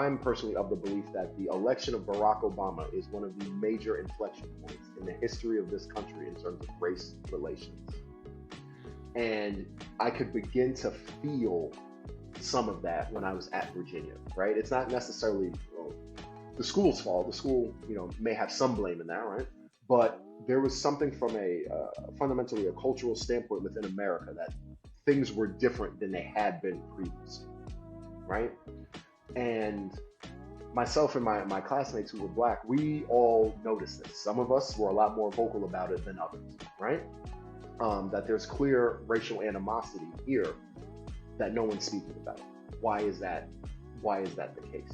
I'm personally of the belief that the election of Barack Obama is one of the major inflection points in the history of this country in terms of race relations. And I could begin to feel some of that when I was at Virginia, right? It's not necessarily the school's fault. The school, may have some blame in that, right? But there was something from a fundamentally a cultural standpoint within America that things were different than they had been previously, right? And myself and my classmates who were black, we all noticed this. Some of us were a lot more vocal about it than others, right? That there's clear racial animosity here that no one's speaking about. Why is that? Why is that the case?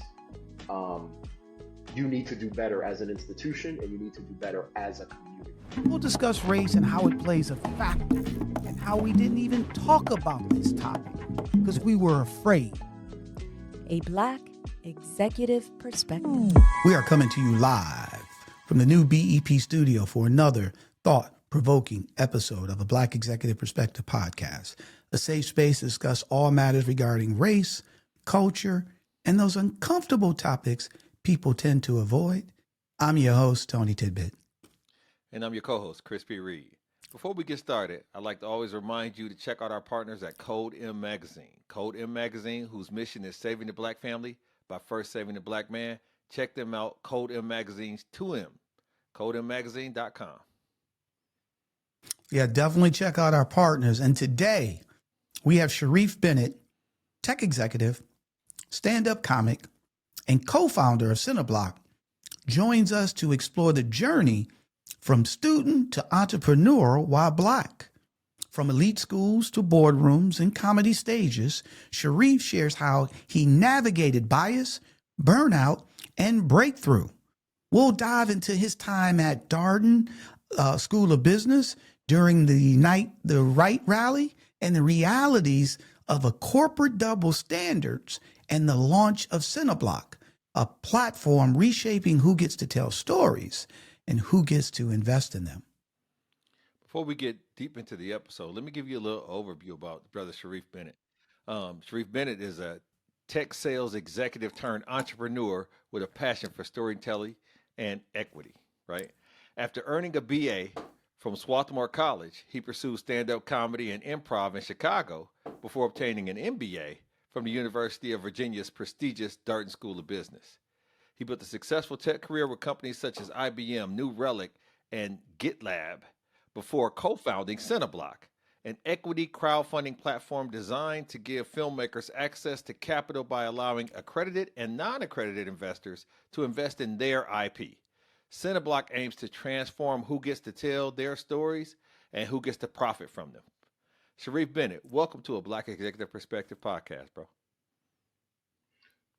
You need to do better as an institution, and you need to do better as a community. We'll discuss race and how it plays a factor, and how we didn't even talk about this topic because we were afraid. A Black Executive Perspective. We are coming to you live from the new BEP studio for another thought-provoking episode of a Black Executive Perspective podcast, a safe space to discuss all matters regarding race, culture, and those uncomfortable topics people tend to avoid. I'm your host, Tony Tidbit. And I'm your co-host, Chris P. Reed. Before we get started, I'd like to always remind you to check out our partners at Code M Magazine. Code M Magazine, whose mission is saving the black family by first saving the black man. Check them out, Code M Magazine's 2M, codemmagazine.com. Yeah, definitely check out our partners. And today, we have Sharif Bennett, tech executive, stand-up comic, and co-founder of CineBlock, joins us to explore the journey from student to entrepreneur while black. From elite schools to boardrooms and comedy stages, Sharif shares how he navigated bias, burnout, and breakthrough. We'll dive into his time at Darden School of Business during the Right Rally and the realities of a corporate double standards and the launch of CineBlock, a platform reshaping who gets to tell stories and who gets to invest in them. Before we get deep into the episode, let me give you a little overview about brother Sharif Bennett. Sharif Bennett is a tech sales executive turned entrepreneur with a passion for storytelling and equity, right? After earning a BA from Swarthmore College, he pursued stand-up comedy and improv in Chicago before obtaining an MBA from the University of Virginia's prestigious Darden School of Business. He built a successful tech career with companies such as IBM, New Relic, and GitLab before co-founding CineBlock, an equity crowdfunding platform designed to give filmmakers access to capital by allowing accredited and non-accredited investors to invest in their IP. CineBlock aims to transform who gets to tell their stories and who gets to profit from them. Sharif Bennett, welcome to a Black Executive Perspective podcast, bro.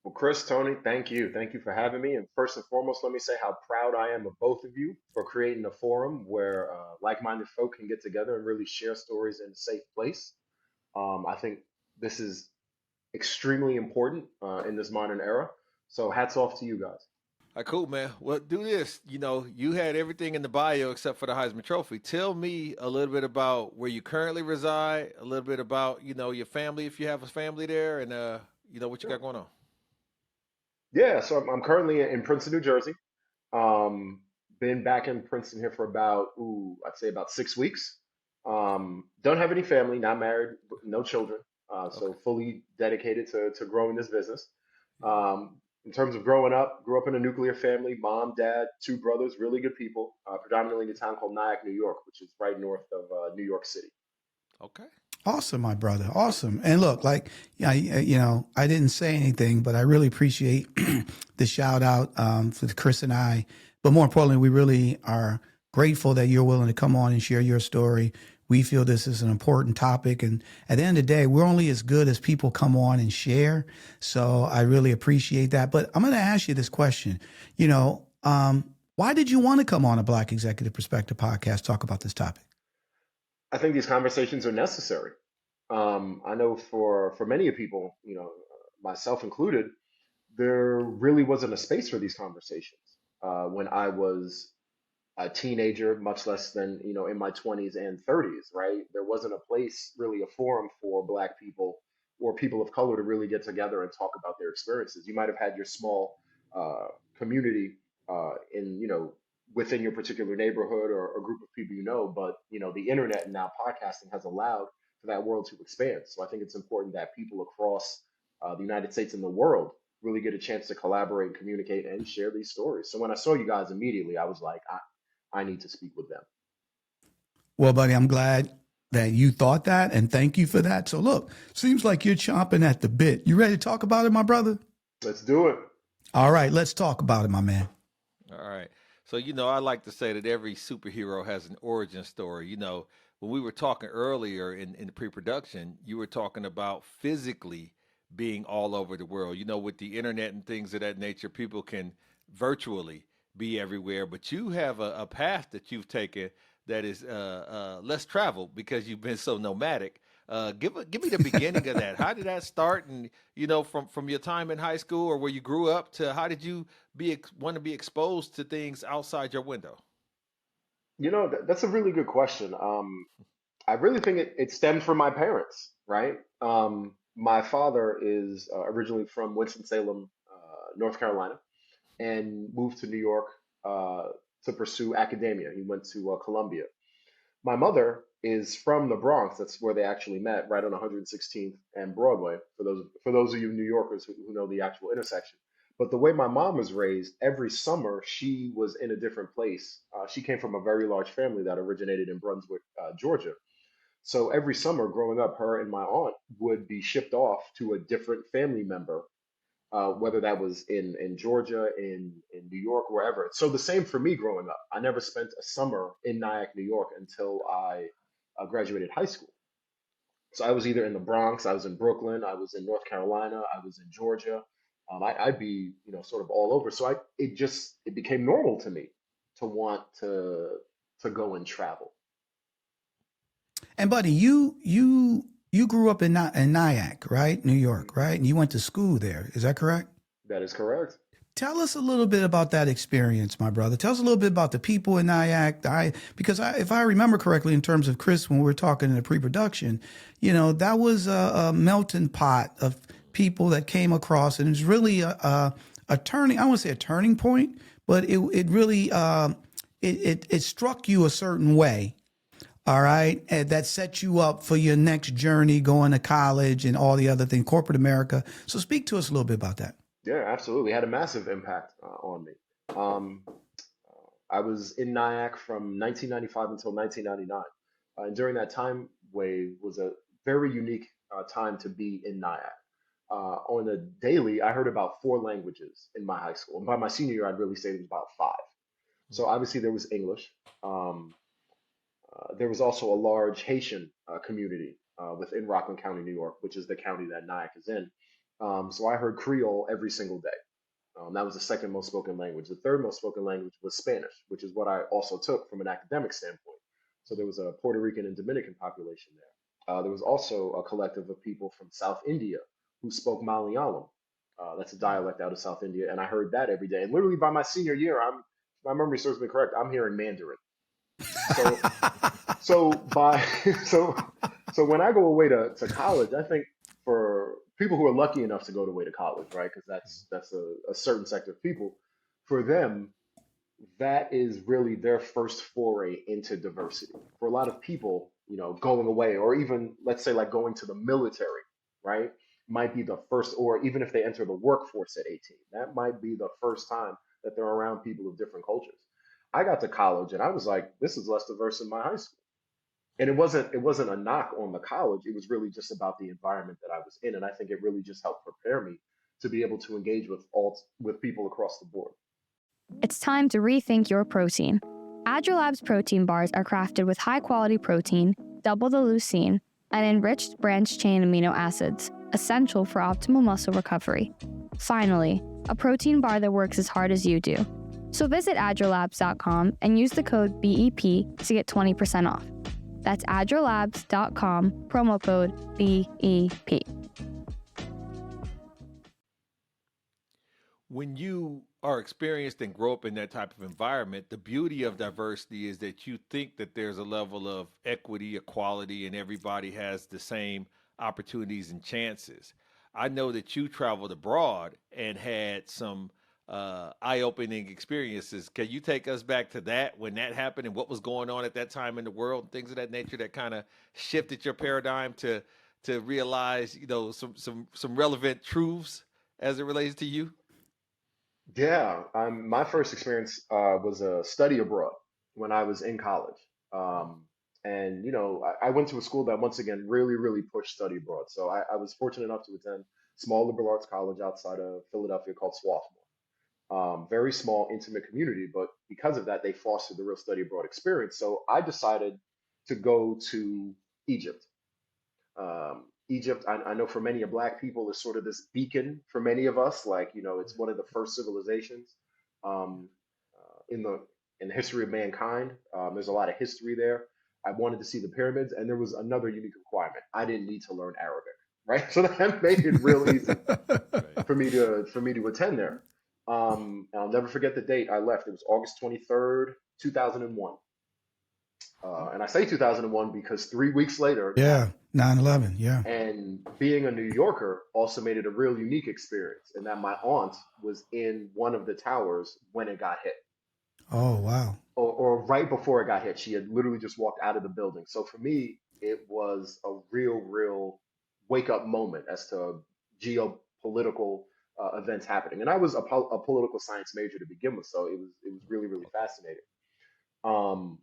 Well, Chris, Tony, thank you. Thank you for having me. And first and foremost, let me say how proud I am of both of you for creating a forum where like-minded folk can get together and really share stories in a safe place. I think this is extremely important in this modern era. So hats off to you guys. All right, cool, man. Well, do this. You had everything in the bio except for the Heisman Trophy. Tell me a little bit about where you currently reside, a little bit about, your family, if you have a family there, and, what you got going on. Yeah, so I'm currently in Princeton, New Jersey. Been back in Princeton here for about, I'd say about 6 weeks. Don't have any family, not married, no children. So fully dedicated to growing this business. In terms of growing up, grew up in a nuclear family, mom, dad, two brothers, really good people, predominantly in a town called Nyack, New York, which is right north of New York City. Okay. Awesome, my brother. Awesome. And look, I didn't say anything, but I really appreciate the shout out for Chris and I. But more importantly, we really are grateful that you're willing to come on and share your story. We feel this is an important topic. And at the end of the day, we're only as good as people come on and share. So I really appreciate that. But I'm going to ask you this question. Why did you want to come on a Black Executive Perspective podcast, talk about this topic? I think these conversations are necessary. I know for many people, myself included, there really wasn't a space for these conversations when I was a teenager, much less than, in my 20s and 30s, right? There wasn't a place, really a forum for Black people or people of color to really get together and talk about their experiences. You might have had your small community in, within your particular neighborhood or group of people, but the internet and now podcasting has allowed for that world to expand. So I think it's important that people across the United States and the world really get a chance to collaborate, communicate, and share these stories. So when I saw you guys immediately, I was like, I need to speak with them. Well, buddy, I'm glad that you thought that, and thank you for that. So look, seems like you're chomping at the bit. You ready to talk about it, my brother? Let's do it. All right, let's talk about it, my man. All right. So, I like to say that every superhero has an origin story. When we were talking earlier in the pre-production, you were talking about physically being all over the world. With the internet and things of that nature, people can virtually be everywhere. But you have a path that you've taken that is less traveled because you've been so nomadic. Give me the beginning of that. How did that start? And from your time in high school or where you grew up to how did you want to be exposed to things outside your window? That's a really good question. I really think it stemmed from my parents, right? My father is originally from Winston-Salem, North Carolina, and moved to New York to pursue academia. He went to Columbia. My mother is from the Bronx. That's where they actually met, right on 116th and Broadway. For those of you New Yorkers who know the actual intersection. But the way my mom was raised, every summer she was in a different place. She came from a very large family that originated in Brunswick, Georgia. So every summer growing up, her and my aunt would be shipped off to a different family member, whether that was in Georgia, in New York, wherever. So the same for me growing up. I never spent a summer in Nyack, New York until I graduated high school. So I was either in the Bronx, I was in Brooklyn, I was in North Carolina, I was in Georgia. I'd be, sort of all over. So it became normal to me to want to go and travel. And buddy, you grew up in Nyack, right? New York, right? And you went to school there. Is that correct? That is correct. Tell us a little bit about that experience, my brother. Tell us a little bit about the people in Nyack. Because if I remember correctly, in terms of Chris, when we were talking in the pre-production, that was a melting pot of people that came across, and it's really a turning. I won't say a turning point, but it really it struck you a certain way. All right. And that set you up for your next journey, going to college and all the other things, corporate America. So speak to us a little bit about that. Yeah, absolutely. It had a massive impact on me. I was in Nyack from 1995 until 1999. And during that time wave was a very unique time to be in Nyack. On a daily, I heard about 4 languages in my high school. And by my senior year, I'd really say it was about 5. So obviously there was English. There was also a large Haitian community within Rockland County, New York, which is the county that Nyack is in. So I heard Creole every single day. That was the second most spoken language. The third most spoken language was Spanish, which is what I also took from an academic standpoint. So there was a Puerto Rican and Dominican population there. There was also a collective of people from South India who spoke Malayalam. That's a dialect out of South India, and I heard that every day. And literally by my senior year, if my memory serves me correct, I'm hearing Mandarin. So, so by so so when I go away to college, I think for people who are lucky enough to go away to college, right? Because that's a certain sector of people. For them, that is really their first foray into diversity. For a lot of people, going away, or even let's say like going to the military, right, might be the first, or even if they enter the workforce at 18, that might be the first time that they're around people of different cultures. I got to college and I was like, this is less diverse than my high school. And it wasn't a knock on the college. It was really just about the environment that I was in. And I think it really just helped prepare me to be able to engage with people across the board. It's time to rethink your protein. AgileLab's protein bars are crafted with high-quality protein, double the leucine, and enriched branched-chain amino acids, essential for optimal muscle recovery. Finally, a protein bar that works as hard as you do. So visit agilelabs.com and use the code BEP to get 20% off. That's agilelabs.com, promo code BEP. When you are experienced and grow up in that type of environment, the beauty of diversity is that you think that there's a level of equity, equality, and everybody has the same opportunities and chances. I know that you traveled abroad and had some eye-opening experiences. Can you take us back to that, when that happened, and what was going on at that time in the world, things of that nature that kind of shifted your paradigm to realize, some relevant truths as it relates to you? Yeah, my first experience was a study abroad when I was in college. Um, and, I went to a school that once again really, really pushed study abroad. So I was fortunate enough to attend small liberal arts college outside of Philadelphia called Swarthmore. Very small, intimate community, but because of that, they fostered the real study abroad experience. So I decided to go to Egypt. Egypt, I know for many of Black people, is sort of this beacon for many of us. Like, it's one of the first civilizations um, in the history of mankind. There's a lot of history there. I wanted to see the pyramids, and there was another unique requirement. I didn't need to learn Arabic, right? So that made it real easy Right. for me to attend there. I'll never forget the date I left. It was August 23rd, 2001. And I say 2001 because 3 weeks later, Yeah, 9/11. Yeah. and being a New Yorker also made it a real unique experience in that my aunt was in one of the towers when it got hit, Oh, wow. or right before it got hit. She had literally just walked out of the building. So for me, it was a real, real wake up moment as to geopolitical events happening. And I was a political science major to begin with, so it was really, really fascinating. Um,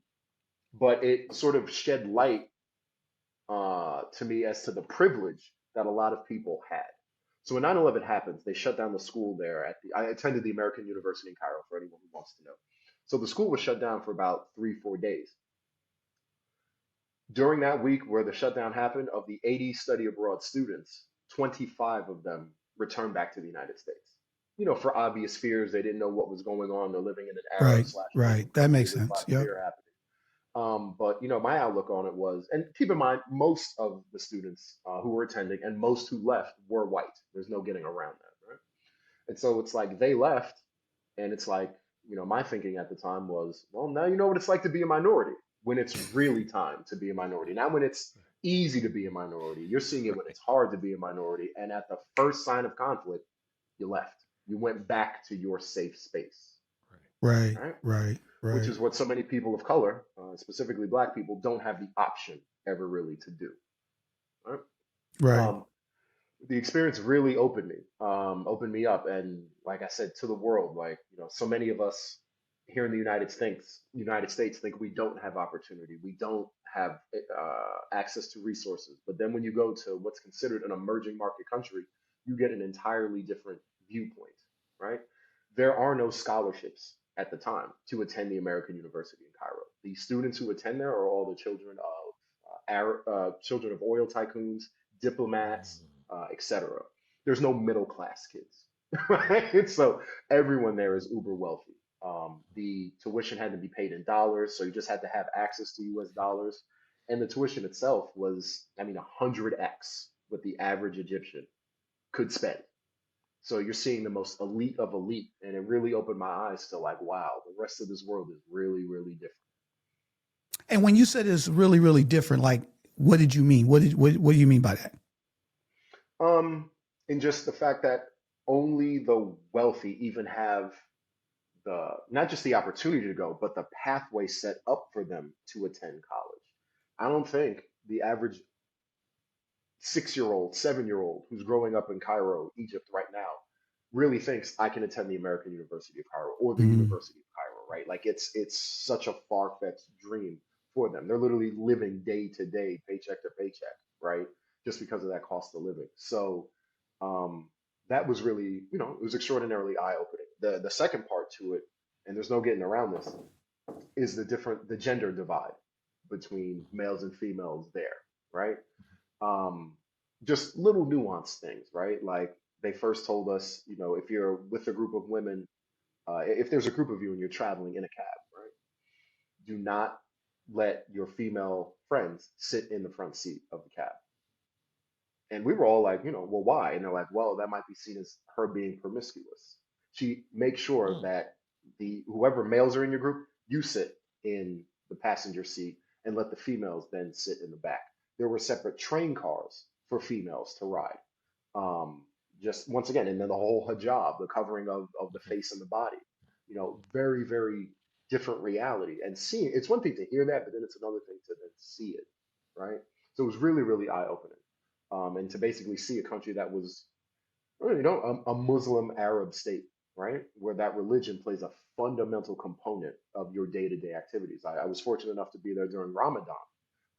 but it sort of shed light to me as to the privilege that a lot of people had. So when 9/11 happens, they shut down the school there I attended the American University in Cairo for anyone who wants to know. So the school was shut down for about 3, 4 days. During that week where the shutdown happened, of the 80 study abroad students, 25 of them returned back to the United States. For obvious fears, they didn't know what was going on. They're living in an Arab Right, slash Muslim right. That country. makes There's a lot sense. of Yep. fear happening. But my outlook on it was, and keep in mind, most of the students who were attending and most who left were white. There's no getting around that, right? And so it's like they left, and it's like, my thinking at the time was, well, now you know what it's like to be a minority when it's really time to be a minority. Not when it's easy to be a minority. You're seeing it when it's hard to be a minority. And at the first sign of conflict, you left. You went back to your safe space, Right, right? right, Which right, is what so many people of color, specifically Black people, don't have the option ever really to do. Right? right. Um, the experience really opened me up, and like I said, to the world. Like, so many of us here in the United States think we don't have opportunity, we don't have access to resources. But then when you go to what's considered an emerging market country, you get an entirely different viewpoint, right? There are no scholarships at the time to attend the American University in Cairo. The students who attend there are all the children of children of oil tycoons, diplomats, etc. There's no middle class kids, right? So everyone there is uber wealthy. The tuition had to be paid in dollars, so you just had to have access to U.S. dollars, and the tuition itself was, 100x what the average Egyptian could spend. So you're seeing the most elite of elite, and it really opened my eyes to, like, wow, the rest of this world is really, really different. And when you said it's really, really different, like, what did you mean? What do you mean by that? Um, and just the fact that only the wealthy even have the not just the opportunity to go, but the pathway set up for them to attend college. I don't think the average 6 year old, 7 year old who's growing up in Cairo, Egypt right now, really thinks I can attend the American University of Cairo or the Mm, University of Cairo, right? Like it's such a far fetched dream for them. They're literally living day to day, paycheck to paycheck, right? Just because of that cost of living. So um, that was really, it was extraordinarily eye opening. The second part to it, and there's no getting around this, is the gender divide between males and females there, right? um, just little nuanced things, right? Like they first told us, if you're with a group of women, if there's a group of you and you're traveling in a cab, right? Do not let your female friends sit in the front seat of the cab. And we were all like, well, why? And they're like, well, that might be seen as her being promiscuous. She makes sure Mm. that the whoever males are in your group, you sit in the passenger seat and let the females then sit in the back. There were separate train cars for females to ride. Just once again, and then the whole hijab, the covering of the face and the body, very, very different reality. And seeing, it's one thing to hear that, but then it's another thing to then see it, right? So it was really, really eye-opening. And to basically see a country that was, a Muslim Arab state, right? Where that religion plays a fundamental component of your day-to-day activities. I was fortunate enough to be there during Ramadan.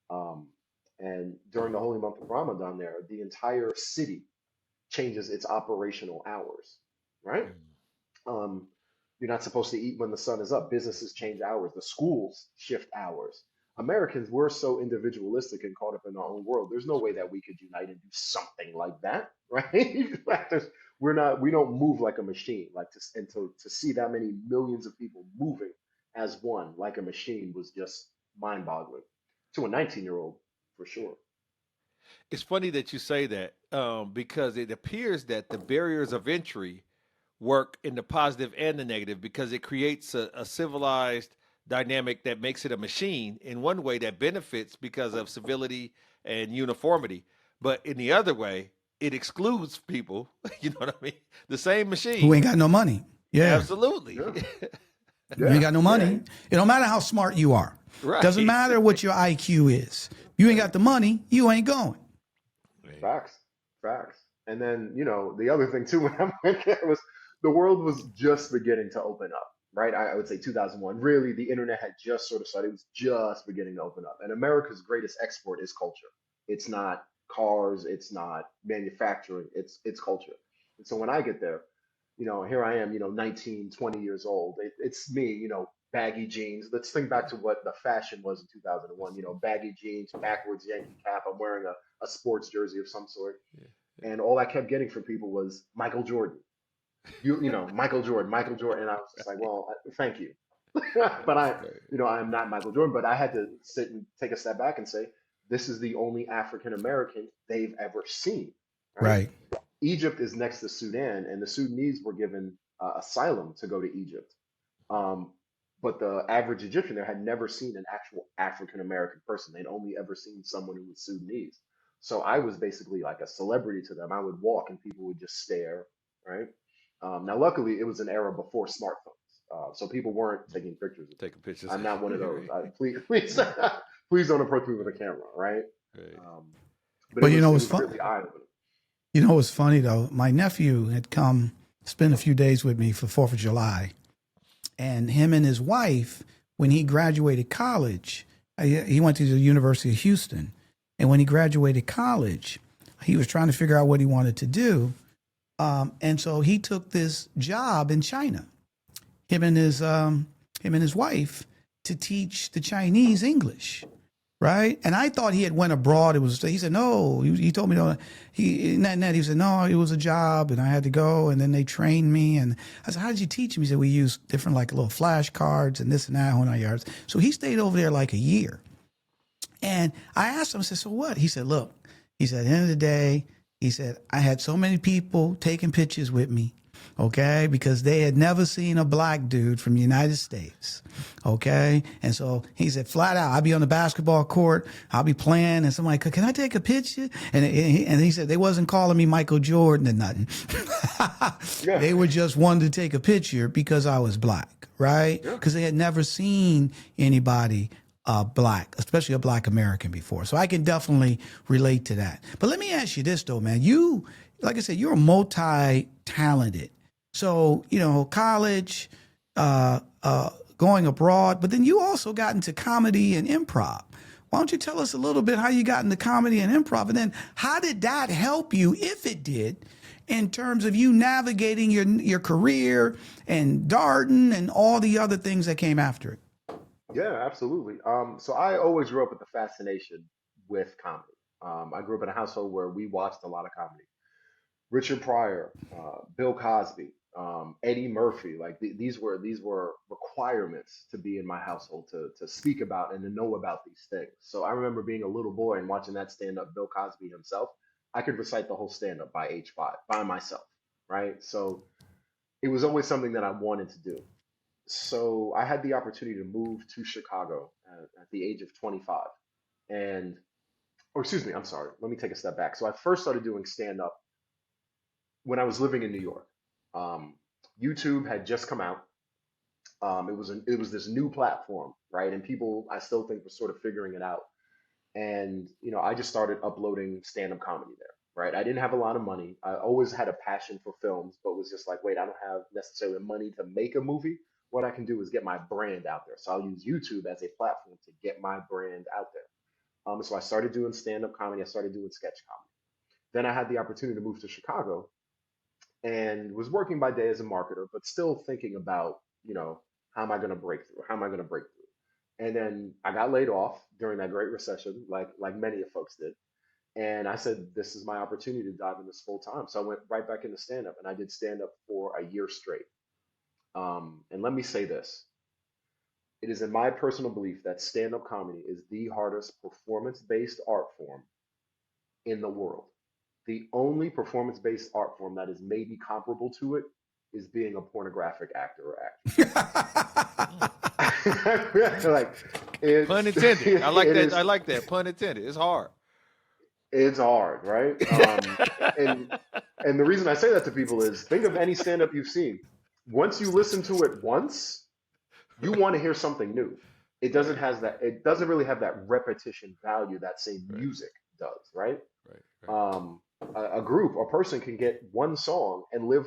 Um, and during the holy month of Ramadan there, the entire city changes its operational hours, right? Um, you're not supposed to eat when the sun is up. Businesses change hours. The schools shift hours. Americans, we're so individualistic and caught up in our own world. There's no way that we could unite and do something like that, right? Like we don't move like a machine. To see that many millions of people moving as one like a machine was just mind-boggling to a 19-year-old for sure. It's funny that you say that because it appears that the barriers of entry work in the positive and the negative because it creates a civilized dynamic that makes it a machine in one way that benefits because of civility and uniformity. But in the other way, it excludes people, you know what I mean? The same machine. Who ain't got no money. Yeah. Absolutely. Yeah. You ain't got no money. It don't matter how smart you are. Right. Doesn't matter what your IQ is. You ain't got the money, you ain't going. Facts. And then, the other thing too, when I went there was the world was just beginning to open up, right? I would say 2001. Really, the internet had just sort of started. It was just beginning to open up. And America's greatest export is culture. It's not cars. It's not manufacturing. It's culture. And so when I get there, here I am, 19, 20 years old. It's me, baggy jeans. Let's think back to what the fashion was in 2001, baggy jeans, backwards Yankee cap. I'm wearing a sports jersey of some sort. Yeah. And all I kept getting from people was Michael Jordan. Michael Jordan. And I was just like, well, thank you. But I'm not Michael Jordan, but I had to sit and take a step back and say, this is the only African American they've ever seen. Right. Egypt is next to Sudan, and the Sudanese were given asylum to go to Egypt. But the average Egyptian there had never seen an actual African American person. They'd only ever seen someone who was Sudanese. So I was basically like a celebrity to them. I would walk and people would just stare, right? Now, luckily, it was an era before smartphones, so people weren't taking pictures. Taking pictures. I'm not one of those. Please don't approach me with a camera, right? But it was funny. really eye-opening. What's funny though? My nephew had come spend a few days with me for 4th of July, and him and his wife, when he graduated college, he went to the University of Houston, and when he graduated college, he was trying to figure out what he wanted to do. And so he took this job in China, him and his wife, to teach the Chinese English, right? And I thought he had went abroad. He said no. He told me no. He said no. It was a job, and I had to go. And then they trained me. And I said, how did you teach him? He said we used different little flashcards and this and that, whole nine yards. So he stayed over there like a year. And I asked him, I said, so what? He said, look. He said, at the end of the day. He said, I had so many people taking pictures with me, okay, because they had never seen a black dude from the United States, okay? And so he said, flat out, I'll be on the basketball court, I'll be playing, and somebody, can I take a picture? And he said, they wasn't calling me Michael Jordan or nothing. Yeah. They were just wanting to take a picture because I was black, right? Because they had never seen anybody black, especially a black American before. So I can definitely relate to that. But let me ask you this though, man. You, like I said, you're multi-talented. So, college, going abroad, but then you also got into comedy and improv. Why don't you tell us a little bit how you got into comedy and improv? And then how did that help you, if it did, in terms of you navigating your career and Darden and all the other things that came after it? Yeah, absolutely. So I always grew up with a fascination with comedy. I grew up in a household where we watched a lot of comedy. Richard Pryor, Bill Cosby, Eddie Murphy. Like these were requirements to be in my household to speak about and to know about these things. So I remember being a little boy and watching that stand up, Bill Cosby himself. I could recite the whole stand up by age 5 by myself, right? So it was always something that I wanted to do. So I had the opportunity to move to Chicago at the age of 25. And or excuse me, I'm sorry. Let me take a step back. So I first started doing stand up when I was living in New York. Um, YouTube had just come out. It was this new platform, right? And people, I still think, were sort of figuring it out. And I just started uploading stand-up comedy there, right? I didn't have a lot of money. I always had a passion for films, but was just like, wait, I don't have necessarily money to make a movie. What I can do is get my brand out there. So I'll use YouTube as a platform to get my brand out there. So I started doing stand-up comedy. I started doing sketch comedy. Then I had the opportunity to move to Chicago and was working by day as a marketer, but still thinking about, how am I going to break through? How am I going to break through? And then I got laid off during that great recession, like many of folks did. And I said, this is my opportunity to dive in this full time. So I went right back into stand up, and I did stand up for a year straight. And let me say this. It is in my personal belief that stand up comedy is the hardest performance based art form in the world. The only performance based art form that is maybe comparable to it is being a pornographic actor or actress. Like, Pun intended. I like that. is, I like that. Pun intended. It's hard. it's hard, right? And and the reason I say that to people is, think of any stand up you've seen. Once you listen to it once, you want to hear something new. It doesn't really have that repetition value that, say, Right. music does, right? Right. A group or person can get one song and live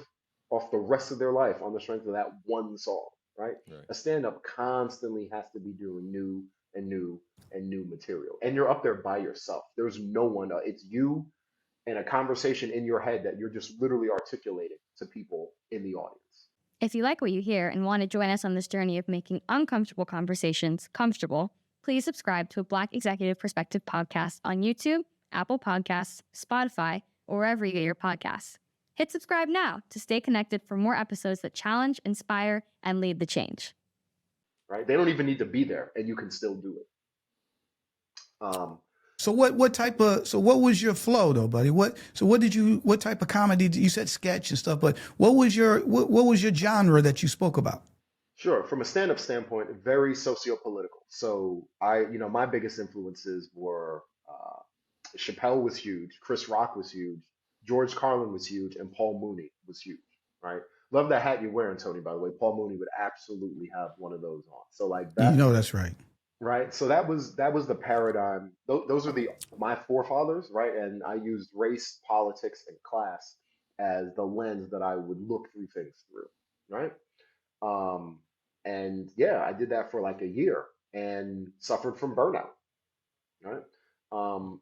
off the rest of their life on the strength of that one song, right? Right. A stand-up constantly has to be doing new and new and new material, and you're up there by yourself. There's no one. It's you and a conversation in your head that you're just literally articulating to people in the audience. If you like what you hear and want to join us on this journey of making uncomfortable conversations comfortable, please subscribe to a Black Executive Perspective podcast on YouTube, Apple Podcasts, Spotify, or wherever you get your podcasts. Hit subscribe now to stay connected for more episodes that challenge, inspire, and lead the change. Right? They don't even need to be there, and you can still do it. So what was your flow though, buddy? What type of comedy you said sketch and stuff, but what was your genre that you spoke about? Sure. From a stand-up standpoint, very socio-political. So my biggest influences were Chappelle was huge, Chris Rock was huge, George Carlin was huge, and Paul Mooney was huge, right? Love that hat you're wearing, Tony, by the way. Paul Mooney would absolutely have one of those on. So like that, That's right. right? So that was the paradigm. Those are my forefathers, right? And I used race, politics, and class as the lens that I would look through things through, right? And yeah, I did that for like a year and suffered from burnout, right?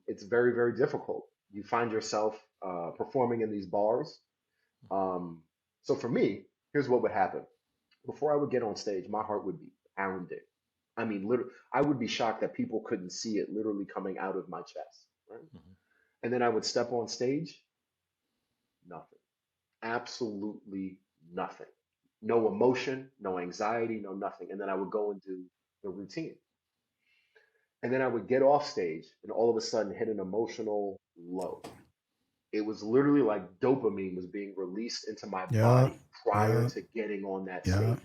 It's very, very difficult. You find yourself performing in these bars. So for me, here's what would happen. Before I would get on stage, my heart would be pounding. I mean, literally, I would be shocked that people couldn't see it literally coming out of my chest, right? Mhm. And then I would step on stage, nothing, absolutely nothing. No emotion, no anxiety, no nothing. And then I would go and do the routine. And then I would get off stage and all of a sudden hit an emotional low. It was literally like dopamine was being released into my Yeah, body prior yeah, to getting on that yeah, stage. And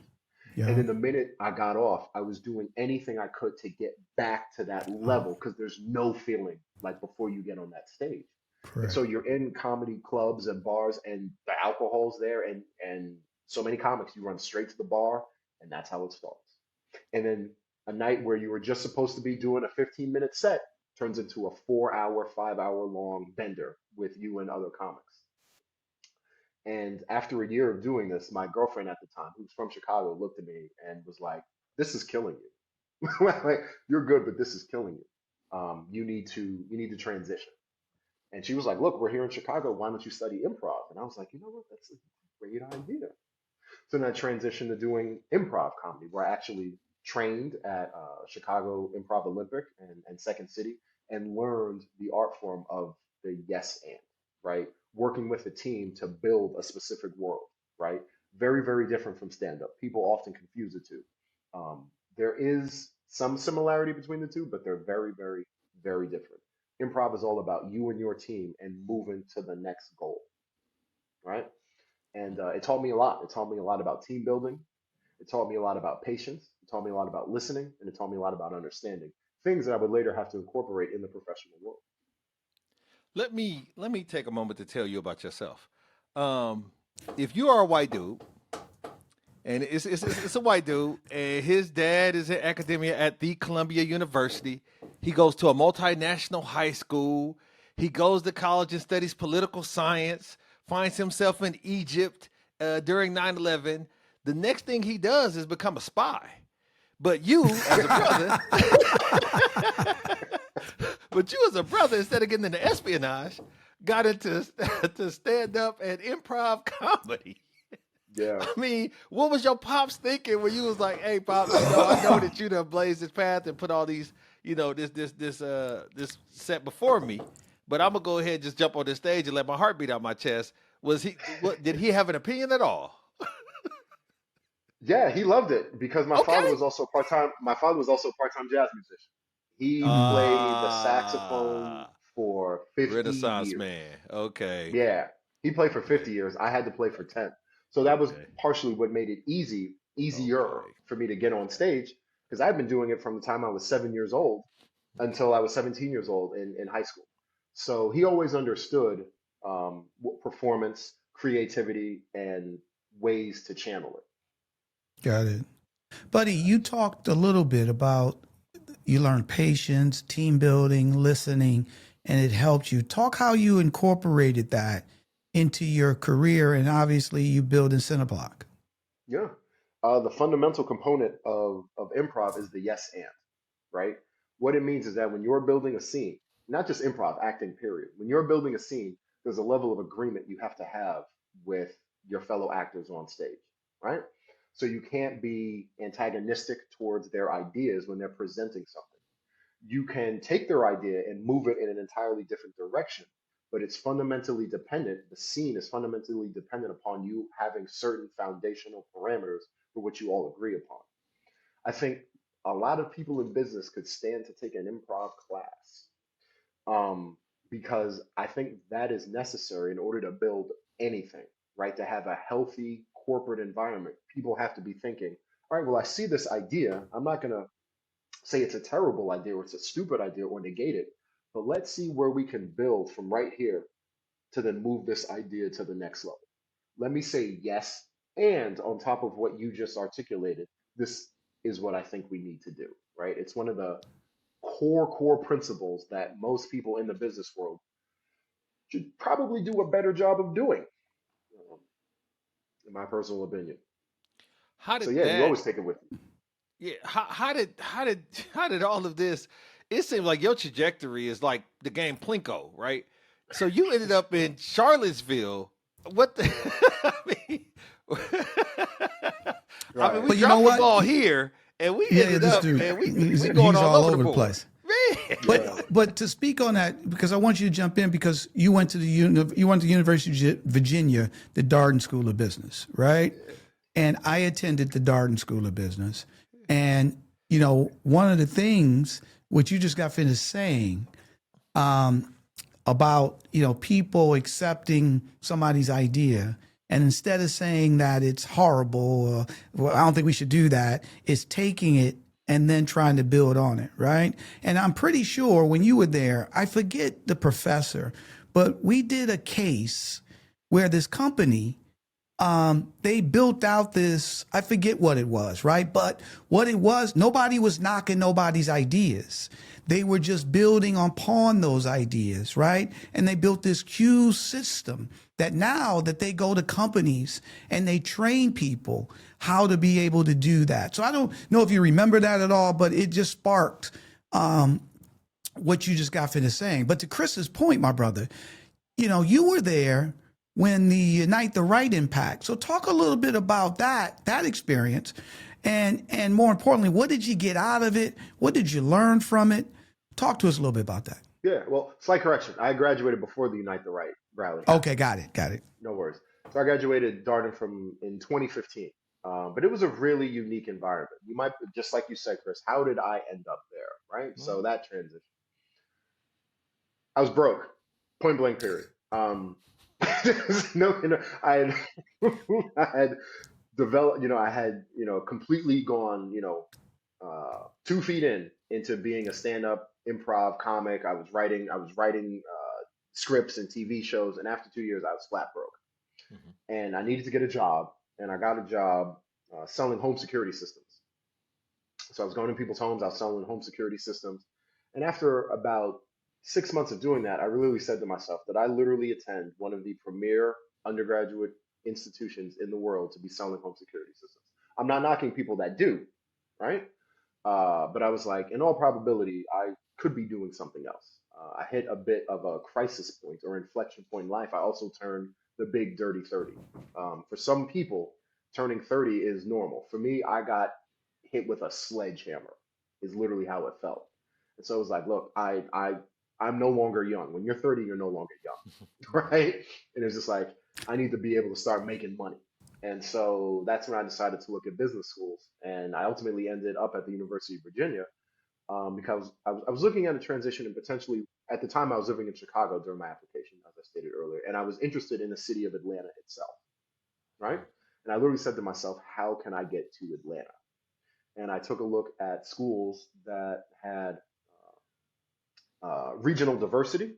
yeah. then the minute I got off, I was doing anything I could to get back to that level because there's no feeling like before you get on that stage. And Correct. so you're in comedy clubs and bars and the alcohol's there and so many comics, you run straight to the bar and that's how it starts. And then a night where you were just supposed to be doing a 15-minute set turns into a 4-hour, 5-hour long bender with you and other comics. And after a year of doing this, my girlfriend at the time, who was from Chicago, looked at me and was like, "This is killing you. Like, you're good, but this is killing you. You need to transition." And she was like, "Look, we're here in Chicago. Why don't you study improv?" And I was like, "You know what? That's a great idea." So then I transitioned to doing improv comedy, where I actually trained at Chicago Improv Olympic and Second City and learned the art form of the yes and, right? Working with a team to build a specific world, right? Very, very different from stand up. People often confuse the two. There is some similarity between the two, but they're very, very, very different. Improv is all about you and your team and moving to the next goal, right? And it taught me a lot. It taught me a lot about team building. It taught me a lot about patience. It taught me a lot about listening, and it taught me a lot about understanding things that I would later have to incorporate in the professional world. let me take a moment to tell you about yourself. If you are a white dude, and it's a white dude, and his dad is in academia at the Columbia University. He goes to a multinational high school. He goes to college and studies political science. Finds himself in Egypt during 9/11. The next thing he does is become a spy. But you, as a brother, instead of getting into espionage, got into to stand up and improv comedy. Yeah. I mean, what was your pops thinking when you was like, "Hey, pops, I know that you done blazed this path and put all these, this set before me, but I'm gonna go ahead and just jump on this stage and let my heart beat out my chest." Did he have an opinion at all? Yeah, he loved it because my father Okay. was also part-time. My father was also a part-time jazz musician. He Mm. played the saxophone for 50 Renaissance years. man. Okay. Yeah, he played for Okay. 50 years. I had to play for 10. So that was Okay. partially what made it easier Okay. for me to get on Okay. stage because I've been doing it from the time I was 7 years old until I was 17 years old in high school. So he always understood performance, creativity, and ways to channel it. Got it. Buddy, you talked a little bit about you learned patience, team building, listening, and it helped you. Talk how you incorporated that into your career, and obviously you build in CineBlock. Yeah. The fundamental component of improv is the yes and, right? What it means is that when you're building a scene, not just improv, acting, period, when you're building a scene, there's a level of agreement you have to have with your fellow actors on stage, right? So you can't be antagonistic towards their ideas when they're presenting something. You can take their idea and move it in an entirely different direction, but it's fundamentally dependent. The scene is fundamentally dependent upon you having certain foundational parameters for what you all agree upon. I think a lot of people in business could stand to take an improv class, um, because I think that is necessary in order to build anything, right? To have a healthy corporate environment, people have to be thinking, all right, well, I see this idea. I'm not going to say it's a terrible idea or it's a stupid idea or negate it, but let's see where we can build from right here to then move this idea to the next level. Let me say yes, and on top of what you just articulated, this is what I think we need to do, right? It's one of the core principles that most people in the business world should probably do a better job of doing, um, in my personal opinion. How So did yeah, you that? always take it with you. Yeah. How did all of this? It seems like your trajectory is like the game Plinko, right? So you ended up in Charlottesville. What the? I mean, Right. we But you know dropped the what? ball here, and we Yeah, ended this up, dude, and we going he's all all over the over the board, place. man. Yeah. But to speak on that, because I want you to jump in, because you went to you went to the University of Virginia, the Darden School of Business, right? And I attended the Darden School of Business, and one of the things which you just got finished saying, about people accepting somebody's idea, and instead of saying that it's horrible, well, I don't think we should do that, is taking it and then trying to build on it, right? And I'm pretty sure when you were there, I forget the professor, but we did a case where this company, they built out this, I forget what it was, right? But what it was, nobody was knocking nobody's ideas. They were just building upon those ideas, right? And they built this huge system that now that they go to companies and they train people how to be able to do that. So I don't know if you remember that at all, but it just sparked what you just got finished saying. But to Chris's point, my brother, you were there when the Unite the Right impact. So talk a little bit about that experience, and more importantly, what did you get out of it? What did you learn from it? Talk to us a little bit about that. Yeah. Well, slight correction. I graduated before the Unite the Right rally Okay, happened. got it. No worries. So I graduated Darden from in 2015. But it was a really unique environment. You might, just like you said, Chris, how did I end up there? Right. So that transition. I was broke, point blank, period. No, I had, I had developed, I had, completely gone, 2 feet into being a stand-up improv comic. I was writing scripts and TV shows. And after 2 years, I was flat broke, and I needed to get a job. And I got a job selling home security systems. So I was going to people's homes, I was selling home security systems. And after about 6 months of doing that, I really said to myself that I literally attend one of the premier undergraduate institutions in the world to be selling home security systems. I'm not knocking people that do, right? But I was like, in all probability, I could be doing something else. I hit a bit of a crisis point or inflection point in life. I also turned the big dirty 30. For some people, turning 30 is normal. For me, I got hit with a sledgehammer, is literally how it felt. And so it was like, look, I'm no longer young. When you're 30, you're no longer young, right? And it's just like, I need to be able to start making money. And so that's when I decided to look at business schools. And I ultimately ended up at the University of Virginia because I was looking at a transition and potentially, at the time I was living in Chicago during my application, as I stated earlier, and I was interested in the city of Atlanta itself, right? And I literally said to myself, how can I get to Atlanta? And I took a look at schools that had regional diversity,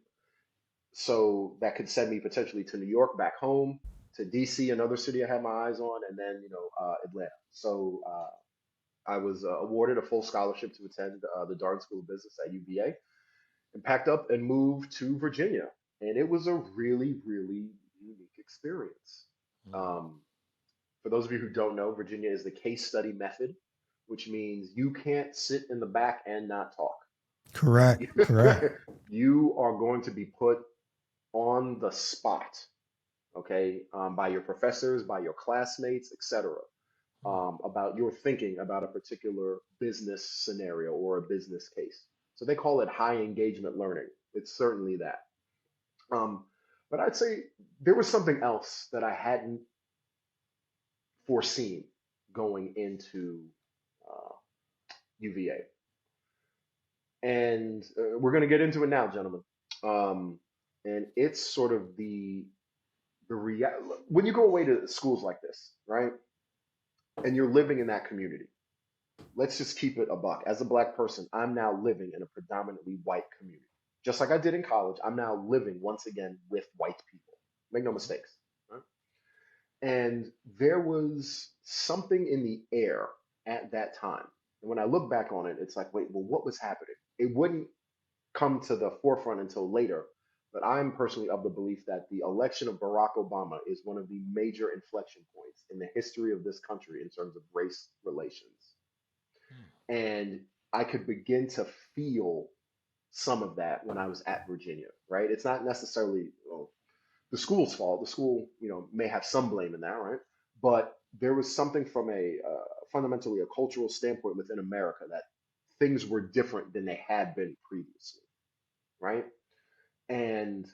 so that could send me potentially to New York, back home, to DC, another city I had my eyes on, and then Atlanta. So I was awarded a full scholarship to attend the Darden School of Business at UVA, and packed up and moved to Virginia. And it was a really, really unique experience. For those of you who don't know, Virginia is the case study method, which means you can't sit in the back and not talk. Correct. You are going to be put on the spot, okay, by your professors, by your classmates, etc., about your thinking about a particular business scenario or a business case. So they call it high engagement learning. It's certainly that. But I'd say there was something else that I hadn't foreseen going into UVA. And we're going to get into it now, gentlemen. And it's sort of when you go away to schools like this, right? And you're living in that community. Let's just keep it a buck. As a Black person, I'm now living in a predominantly white community. Just like I did in college, I'm now living once again with white people. Make no mistakes. Right? And there was something in the air at that time. And when I look back on it, it's like, wait, well, what was happening? It wouldn't come to the forefront until later. But I'm personally of the belief that the election of Barack Obama is one of the major inflection points in the history of this country in terms of race relations. And I could begin to feel some of that when I was at Virginia, right? It's not necessarily the school's fault. The school, may have some blame in that, right? But there was something from a fundamentally a cultural standpoint within America that things were different than they had been previously, right? And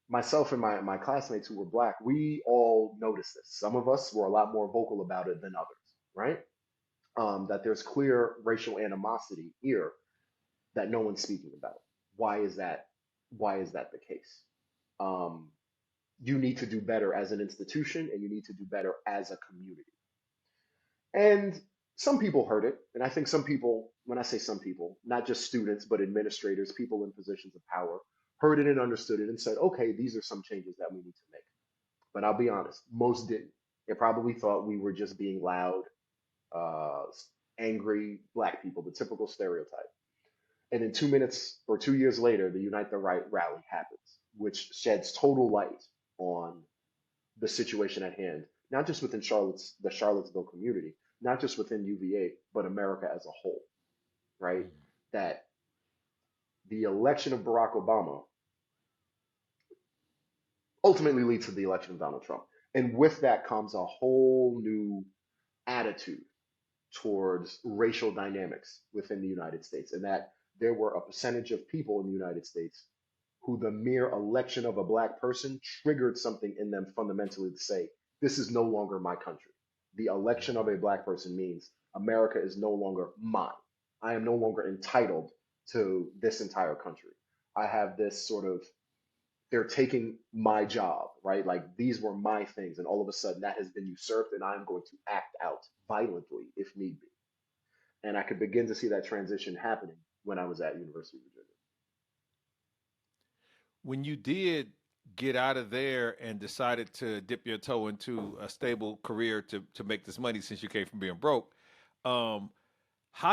myself and my classmates who were Black, we all noticed this. Some of us were a lot more vocal about it than others, right? That there's clear racial animosity here that no one's speaking about. Why is that? Why is that the case? You need to do better as an institution, and you need to do better as a community. And some people heard it, and I think some people, when I say some people, not just students, but administrators, people in positions of power, heard it and understood it and said, okay, these are some changes that we need to make. But I'll be honest, most didn't. They probably thought we were just being loud, angry Black people, the typical stereotype. And then 2 minutes or 2 years later, the Unite the Right rally happens, which sheds total light on the situation at hand, not just within the Charlottesville community, not just within UVA, but America as a whole, right? That the election of Barack Obama ultimately leads to the election of Donald Trump. And with that comes a whole new attitude towards racial dynamics within the United States, and that there were a percentage of people in the United States who the mere election of a Black person triggered something in them fundamentally to say, this is no longer my country. The election of a Black person means America is no longer mine. I am no longer entitled to this entire country. I have this sort of, they're taking my job, right? Like these were my things. And all of a sudden that has been usurped and I'm going to act out violently if need be. And I could begin to see that transition happening when I was at University of Virginia. when you did get out of there and decided to dip your toe into a stable career to make this money since you came from being broke, how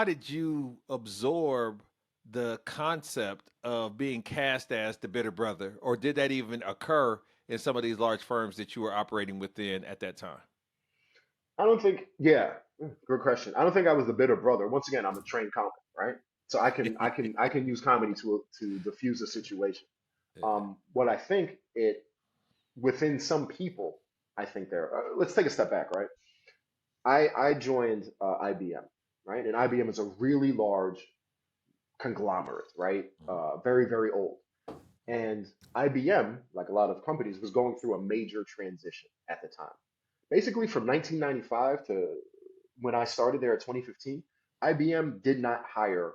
did you absorb the concept of being cast as the bitter brother, or did that even occur in some of these large firms that you were operating within at that time? I don't think, yeah, good question. I don't think I was the bitter brother. Once again, I'm a trained comic, right? So I can use comedy to diffuse a situation. Yeah. What I think it within some people, I think let's take a step back, right? I joined IBM, right? And IBM is a really large conglomerate, right? Very, very old. And IBM, like a lot of companies, was going through a major transition at the time. Basically, from 1995 to when I started there at 2015, IBM did not hire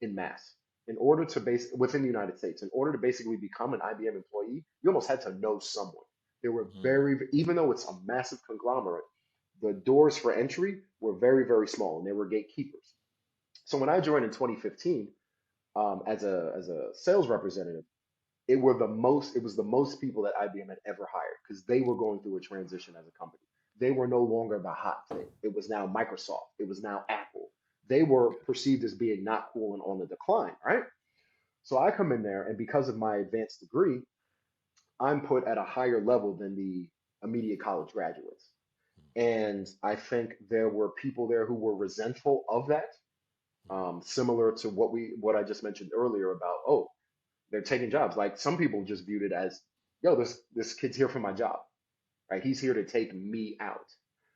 in mass. In order to within the United States, in order to basically become an IBM employee, you almost had to know someone. There were even though it's a massive conglomerate, the doors for entry were very, very small, and there were gatekeepers. So when I joined in 2015, as a sales representative, it was the most people that IBM had ever hired because they were going through a transition as a company. They were no longer the hot thing. It was now Microsoft. It was now Apple. They were perceived as being not cool and on the decline, right? So I come in there, and because of my advanced degree, I'm put at a higher level than the immediate college graduates. And I think there were people there who were resentful of that, similar to what I just mentioned earlier about, oh, they're taking jobs. Like some people just viewed it as, yo, this kid's here for my job, right? He's here to take me out.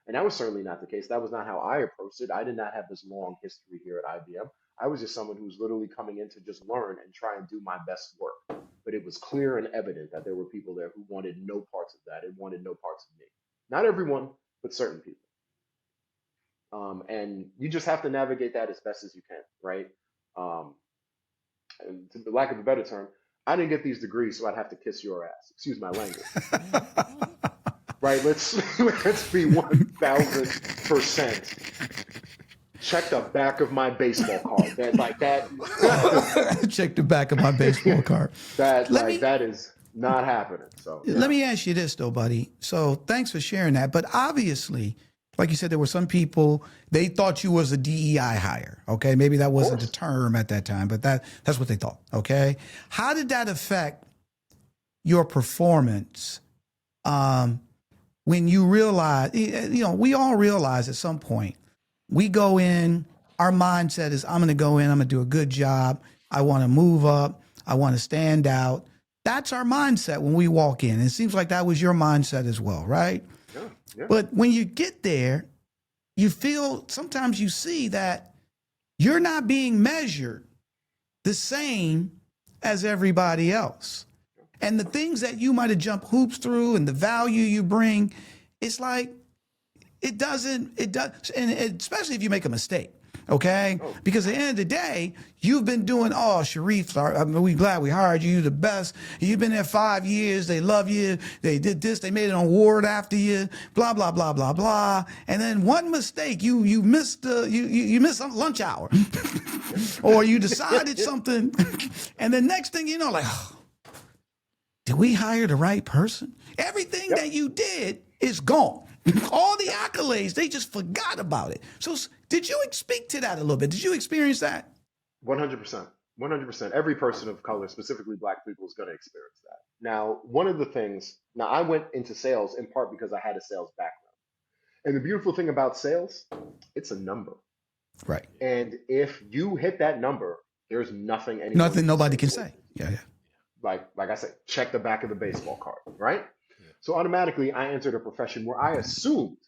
And that was certainly not the case. That was not how I approached it. I did not have this long history here at IBM. I was just someone who was literally coming in to just learn and try and do my best work. But it was clear and evident that there were people there who wanted no parts of that and wanted no parts of me. Not everyone, but certain people. And you just have to navigate that as best as you can, right? And to the lack of a better term, I didn't get these degrees, so I'd have to kiss your ass. Excuse my language. Right? Let's be 1,000% check the back of my baseball card. That like that. Check the back of my baseball card. That is not happening. So yeah. Let me ask you this though, buddy. So thanks for sharing that. But obviously, like you said, there were some people, they thought you was a DEI hire. Okay. Maybe that wasn't the term at that time, but that's what they thought. Okay. How did that affect your performance? When you realize, we all realize at some point, we go in, our mindset is, I'm going to go in, I'm going to do a good job. I want to move up. I want to stand out. That's our mindset when we walk in. It seems like that was your mindset as well, right? Yeah, yeah. But when you get there, you feel, sometimes you see that you're not being measured the same as everybody else. And the things that you might have jumped hoops through and the value you bring, it's like, it does, and especially if you make a mistake, okay? Because at the end of the day, you've been doing, Sharif, we're glad we hired you, the best. You've been there 5 years, they love you, they did this, they made an award after you, blah, blah, blah, blah, blah. And then one mistake, you missed you missed some lunch hour. Or you decided something, and the next thing you know, like, did we hire the right person? Everything that you did is gone. All the accolades, they just forgot about it. So did you speak to that a little bit? Did you experience that? 100%. 100%. Every person of color, specifically Black people, is going to experience that. Now, I went into sales in part because I had a sales background. And the beautiful thing about sales, it's a number. Right. And if you hit that number, there's nothing nobody can say. Yeah. Like I said, check the back of the baseball card, right? So automatically I entered a profession where I assumed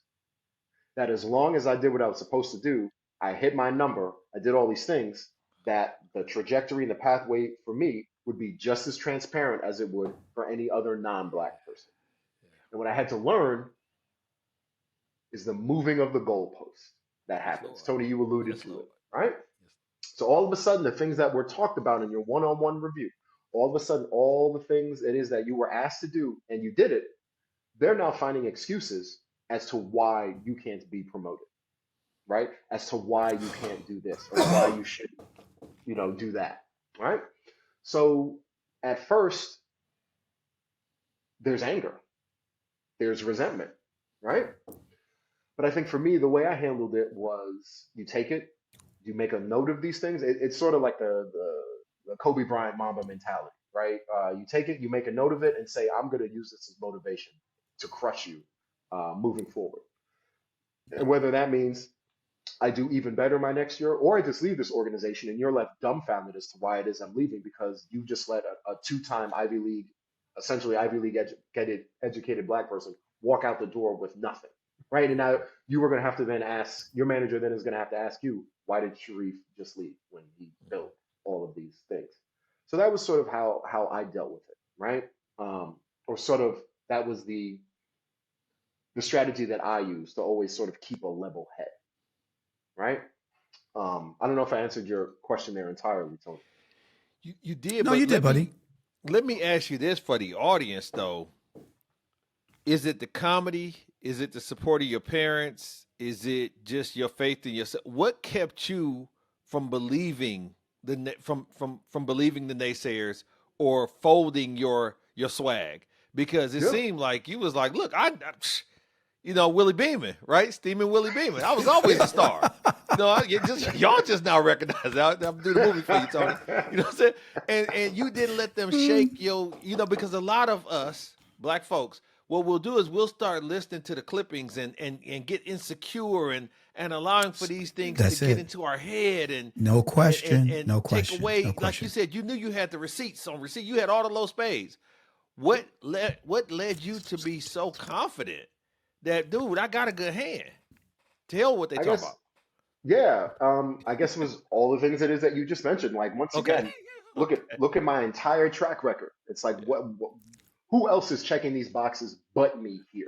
that as long as I did what I was supposed to do, I hit my number, I did all these things, that the trajectory and the pathway for me would be just as transparent as it would for any other non-Black person. And what I had to learn is the moving of the goalpost that happens. Tony, you alluded to it, right? So all of a sudden, the things that were talked about in your one-on-one review, all of a sudden, all the things it is that you were asked to do and you did it, they're now finding excuses as to why you can't be promoted, right? As to why you can't do this or why you should, do that, right? So at first, there's anger, there's resentment, right? But I think for me, the way I handled it was you take it, you make a note of these things. It's sort of like the Kobe Bryant Mamba mentality, right? You take it, you make a note of it, and say, I'm going to use this as motivation to crush you moving forward. And whether that means I do even better my next year, or I just leave this organization and you're left dumbfounded as to why it is I'm leaving because you just let a two-time Ivy League, essentially Ivy League educated black person walk out the door with nothing, right? And now you were going to have to then ask, your manager then is going to have to ask you, why did Sharif just leave when he built all of these things? So that was sort of how I dealt with it, right? Or sort of that was the strategy that I used to always sort of keep a level head, right? I don't know if I answered your question there entirely, Tony. You did. No, but you did, buddy. Let me ask you this for the audience, though. Is it the comedy? Is it the support of your parents? Is it just your faith in yourself? What kept you from believing from believing the naysayers or folding your swag? Because it seemed like you was like, look, Willie Beeman, right? Steaming Willie Beeman. I was always a star. Y'all just now recognize that. I'm doing the movie for you, Tony. You know what I'm saying? And you didn't let them shake because a lot of us, black folks, what we'll do is we'll start listening to the clippings and get insecure and allowing for these things to get into our head and no question, take away, like you said, you knew you had the receipts on receipt. You had all the low spades. What led you to be so confident that, dude, I got a good hand? Tell what they talk about. Yeah, I guess it was all the things it is that you just mentioned. Like once again, look at my entire track record. It's like what who else is checking these boxes but me here,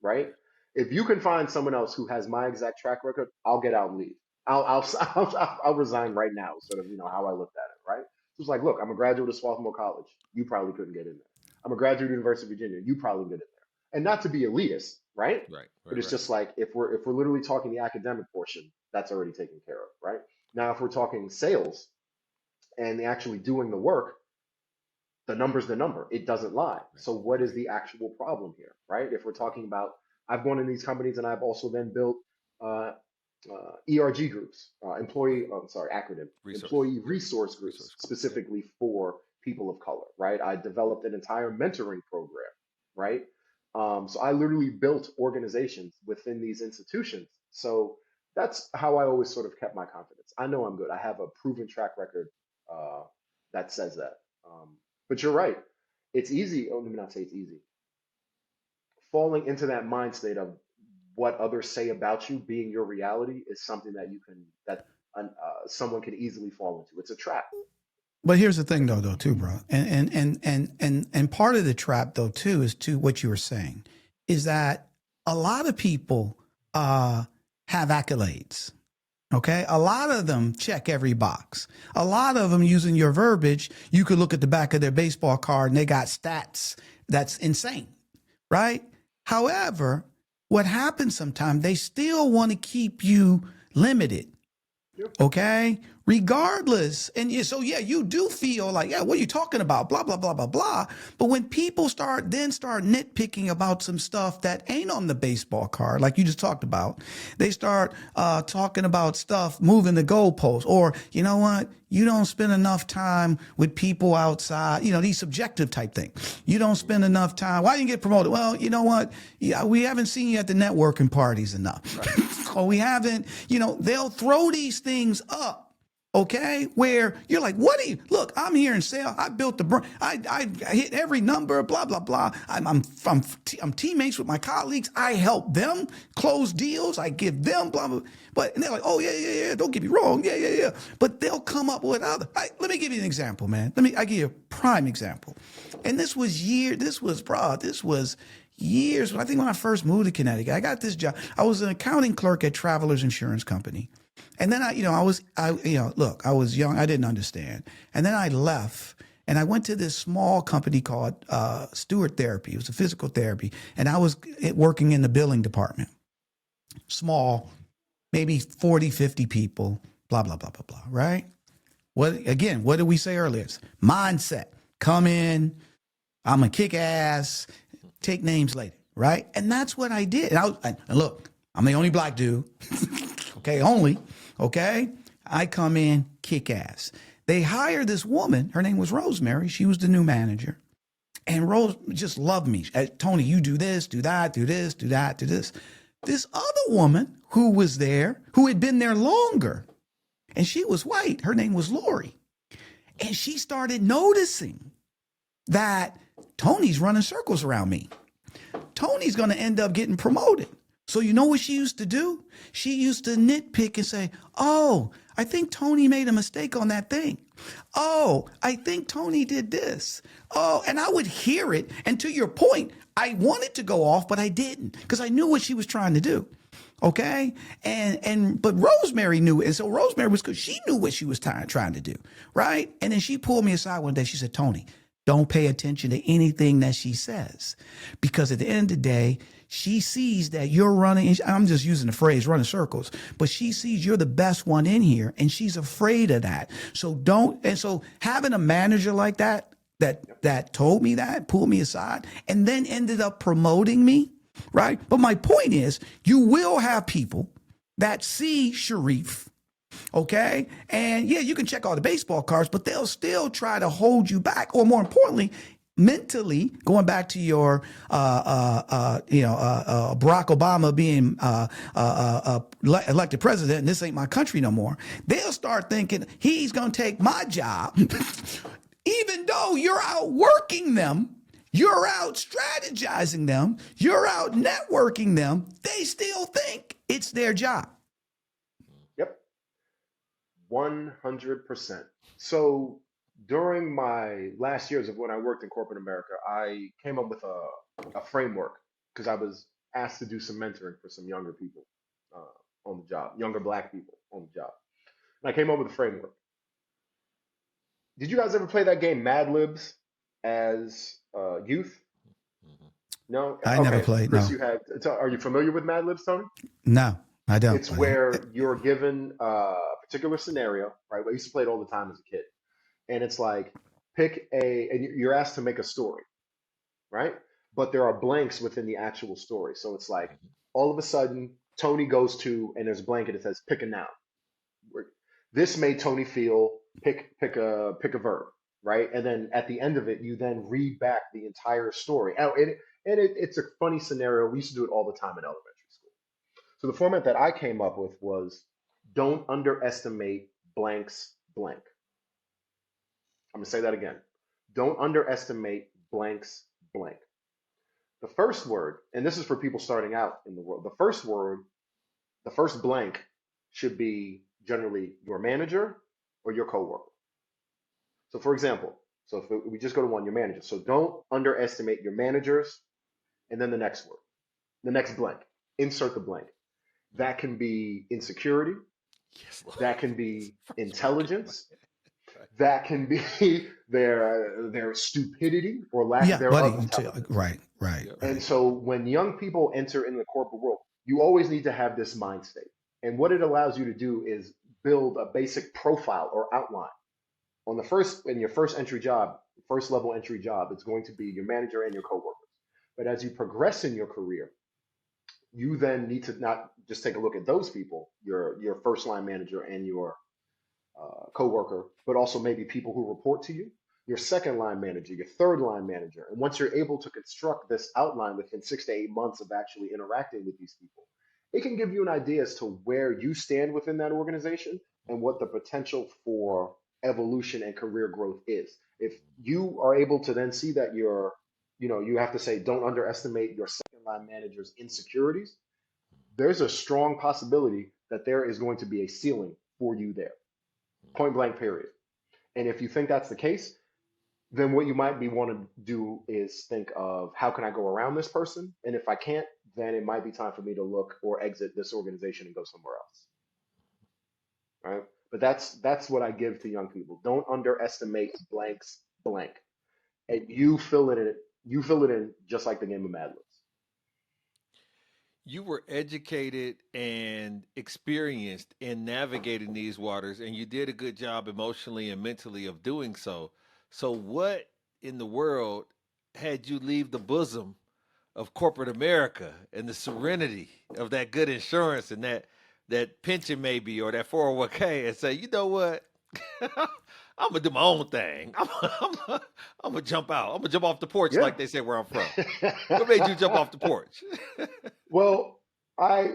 right? If you can find someone else who has my exact track record, I'll get out and leave. I'll resign right now. Sort of how I looked at it, right? So it's like, look, I'm a graduate of Swarthmore College. You probably couldn't get in there. I'm a graduate of University of Virginia. You probably get in there. And not to be elitist, right? But it's just like if we're literally talking the academic portion, that's already taken care of, right? Now, if we're talking sales and actually doing the work, the number's the number. It doesn't lie. So what is the actual problem here, right? If we're talking about, I've gone in these companies and I've also then built ERG groups, employee resource groups, specifically for people of color, right? I developed an entire mentoring program, right? So I literally built organizations within these institutions. So that's how I always sort of kept my confidence. I know I'm good. I have a proven track record that says that. But you're right. It's easy. Let me not say it's easy. Falling into that mind state of what others say about you being your reality is something that someone can easily fall into. It's a trap. But here's the thing, though, too, bro, and part of the trap, though, too, is to what you were saying, is that a lot of people have accolades. Okay, a lot of them check every box. A lot of them, using your verbiage, you could look at the back of their baseball card and they got stats that's insane, right? However, what happens sometimes, they still want to keep you limited. Okay, regardless. And so, you do feel like, what are you talking about? Blah, blah, blah, blah, blah. But when people start nitpicking about some stuff that ain't on the baseball card, like you just talked about, they start talking about stuff, moving the goalposts, or, you know what? You don't spend enough time with people outside, these subjective type things. You don't spend enough time. Why didn't you get promoted? Well, you know what? Yeah, we haven't seen you at the networking parties enough. Right. Or we haven't, they'll throw these things up. Okay, where you're like, look, I'm here in sales. I built I hit every number, blah, blah, blah. I'm teammates with my colleagues. I help them close deals. I give them blah, blah. And they're like, oh, yeah. Don't get me wrong. Yeah. But they'll come up with let me give you an example, man. I give you a prime example. And this was years. I think when I first moved to Connecticut, I got this job. I was an accounting clerk at Travelers Insurance Company. And then I was young. I didn't understand. And then I left and I went to this small company called Stewart Therapy. It was a physical therapy. And I was working in the billing department. Small, maybe 40, 50 people, blah, blah, blah, blah, blah, right? What did we say earlier? It's mindset. Come in, I'm going to kick ass, take names later, right? And that's what I did. And look, I'm the only black dude. Okay? I come in, kick ass. They hired this woman. Her name was Rosemary. She was the new manager. And Rose just loved me. Tony, you do this, do that, do this, do that, do this. This other woman who was there, who had been there longer, and she was white. Her name was Lori. And she started noticing that Tony's running circles around me. Tony's going to end up getting promoted. So you know what she used to do? She used to nitpick and say, oh, I think Tony made a mistake on that thing. Oh, I think Tony did this. Oh, and I would hear it. And to your point, I wanted to go off, but I didn't because I knew what she was trying to do. Okay. But Rosemary knew it. And so Rosemary was good. She knew what she was trying to do. Right. And then she pulled me aside one day. She said, Tony, don't pay attention to anything that she says, because at the end of the day, she sees that you're running. I'm just using the phrase running circles, but she sees you're the best one in here and she's afraid of that. So so having a manager like that told me that, pulled me aside, and then ended up promoting me. Right. But my point is, you will have people that see Sharif. Okay. And yeah, you can check all the baseball cards, but they'll still try to hold you back. Or more importantly, mentally, going back to your, Barack Obama being elected president, and this ain't my country no more. They'll start thinking he's going to take my job, even though you're outworking them. You're out strategizing them. You're out networking them. They still think it's their job. Yep. 100%. So during my last years of when I worked in corporate America, I came up with a framework because I was asked to do some mentoring for some younger people on the job, younger black people on the job. And I came up with a framework. Did you guys ever play that game Mad Libs as youth? No? I never played, Chris, no. Are you familiar with Mad Libs, Tony? No, I don't. It's where you're given a particular scenario, right? I used to play it all the time as a kid. And it's like, and you're asked to make a story, right? But there are blanks within the actual story. So it's like, all of a sudden, Tony goes to, and there's a blank and it says, pick a noun. This made Tony feel, pick a verb, right? And then at the end of it, you then read back the entire story. It's a funny scenario. We used to do it all the time in elementary school. So the format that I came up with was, don't underestimate blanks blank. I'm going to say that again. Don't underestimate blanks blank. The first word, and this is for people starting out in the world, the first word, the first blank should be generally your manager or your coworker. So for example, if we just go to one, your manager. So don't underestimate your managers, and then the next word, the next blank, insert the blank. That can be insecurity. Yes, that can be intelligence. That can be their stupidity or lack thereof intelligence. Right. And so when young people enter in the corporate world, you always need to have this mind state. And what it allows you to do is build a basic profile or outline. In your first entry job, first level entry job, it's going to be your manager and your coworkers. But as you progress in your career, you then need to not just take a look at those people, your first line manager and your coworker, but also maybe people who report to you, your second line manager, your third line manager. And once you're able to construct this outline within 6 to 8 months of actually interacting with these people, it can give you an idea as to where you stand within that organization and what the potential for evolution and career growth is. If you are able to then see that you have to say, don't underestimate your second line manager's insecurities, there's a strong possibility that there is going to be a ceiling for you there. Point blank, period. And if you think that's the case, then what you might want to do is think of, how can I go around this person? And if I can't, then it might be time for me to look or exit this organization and go somewhere else. Right? But that's what I give to young people. Don't underestimate blanks blank. And you fill it in just like the game of Mad Libs. You were educated and experienced in navigating these waters, and you did a good job emotionally and mentally of doing so. So what in the world had you leave the bosom of corporate America and the serenity of that good insurance and that pension maybe or that 401k and say, you know what? I'm gonna do my own thing. I'm gonna jump out. I'm gonna jump off the porch Yeah. like they say where I'm from. What made you jump off the porch? Well, I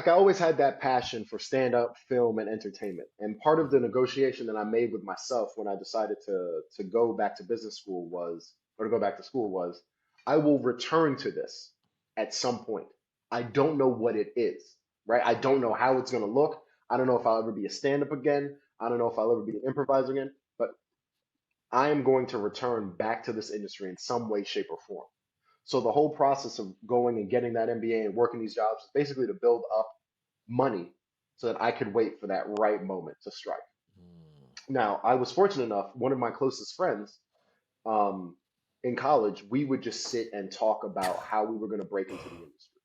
always had that passion for stand-up film and entertainment. And part of the negotiation that I made with myself when I decided to go back to business school was, or to go back to school was, I will return to this at some point. I don't know what it is, right? I don't know how it's going to look. I don't know if I'll ever be a stand-up again. I don't know if I'll ever be an improviser again, but I am going to return back to this industry in some way, shape, or form. So the whole process of going and getting that MBA and working these jobs is basically to build up money so that I could wait for that right moment to strike. Now, I was fortunate enough, one of my closest friends um, in college, we would just sit and talk about how we were going to break into the industry,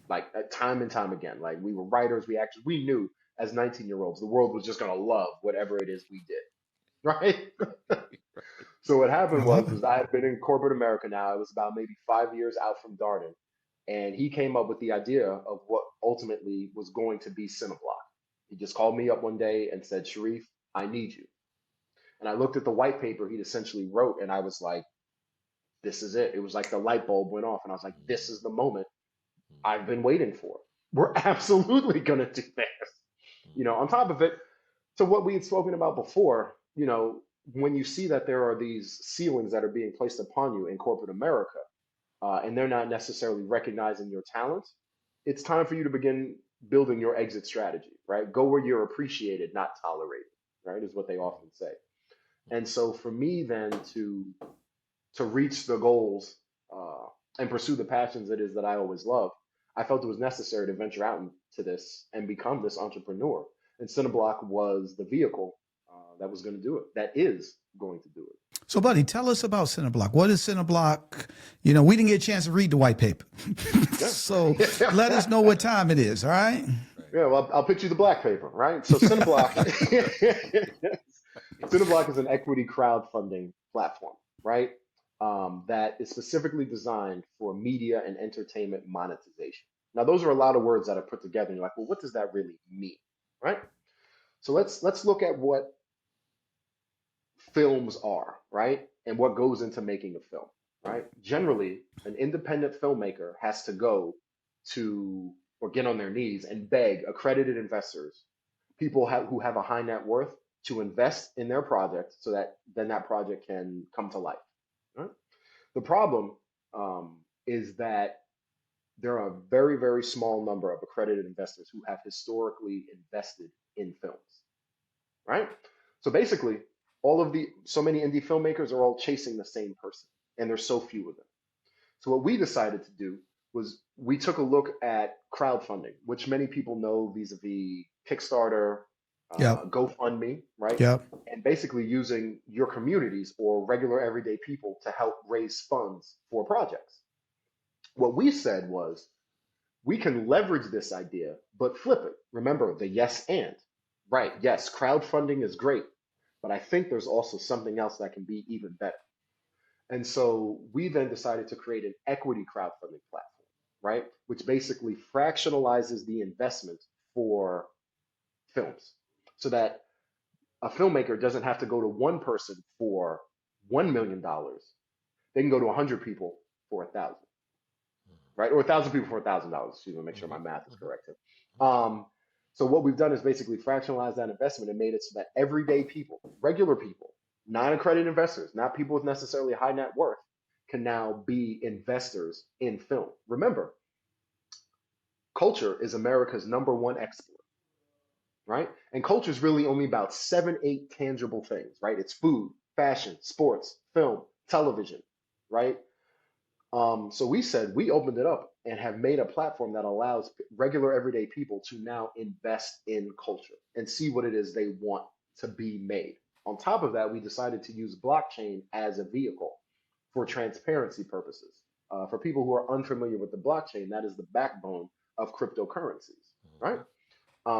like time and time again. Like we were writers, we knew as 19-year-olds, the world was just going to love whatever it is we did, right? So what I happened love was it. I had been in corporate America now. I was about maybe 5 years out from Darden, and he came up with the idea of what ultimately was going to be CineBlock. He just called me up one day and said, Sharif, I need you. And I looked at the white paper he'd essentially wrote, and I was like, this is it. It was like the light bulb went off, and I was like, this is the moment I've been waiting for. We're absolutely going to do this. On top of it, so what we had spoken about before, when you see that there are these ceilings that are being placed upon you in corporate America, and they're not necessarily recognizing your talents, it's time for you to begin building your exit strategy, right? Go where you're appreciated, not tolerated, right? Is what they often say. And so for me then to reach the goals and pursue the passions it is that I always love, I felt it was necessary to venture out into this and become this entrepreneur. And Cineblock was the vehicle that was going to do it, that is going to do it. So, buddy, tell us about CineBlock. What is CineBlock? We didn't get a chance to read the white paper. Yeah. So let us know what time it is, all right? Yeah, well, I'll pitch you the black paper, right? So Cineblock, Cineblock is an equity crowdfunding platform, right? That is specifically designed for media and entertainment monetization. Now, those are a lot of words that are put together, and you're like, well, what does that really mean, right? So let's look at what films are, right? And what goes into making a film, right? Generally, an independent filmmaker has to go to or get on their knees and beg accredited investors, people who have a high net worth, to invest in their project so that then that project can come to life. Right? The problem is that there are a very, very small number of accredited investors who have historically invested in films, right? So basically, so many indie filmmakers are all chasing the same person, and there's so few of them. So what we decided to do was we took a look at crowdfunding, which many people know vis-a-vis Kickstarter, Yep. GoFundMe, right? Yep. And basically using your communities or regular everyday people to help raise funds for projects. What we said was we can leverage this idea, but flip it. Remember the yes and, right? Yes, crowdfunding is great, but I think there's also something else that can be even better. And so we then decided to create an equity crowdfunding platform, right? Which basically fractionalizes the investment for films so that a filmmaker doesn't have to go to one person for $1 million. They can go to 100 people for 1,000, right? Or 1,000 people for $1,000. Excuse me, make sure my math is correct here. So what we've done is basically fractionalize that investment and made it so that everyday people, regular people, non-accredited investors, not people with necessarily high net worth, can now be investors in film. Remember, culture is America's #1 export, right? And culture is really only about 7, 8 tangible things, right? It's food, fashion, sports, film, television, right? So we said we opened it up and have made a platform that allows regular everyday people to now invest in culture and see what it is they want to be made. On top of that, we decided to use blockchain as a vehicle for transparency purposes. For people who are unfamiliar with the blockchain, that is the backbone of cryptocurrencies, right?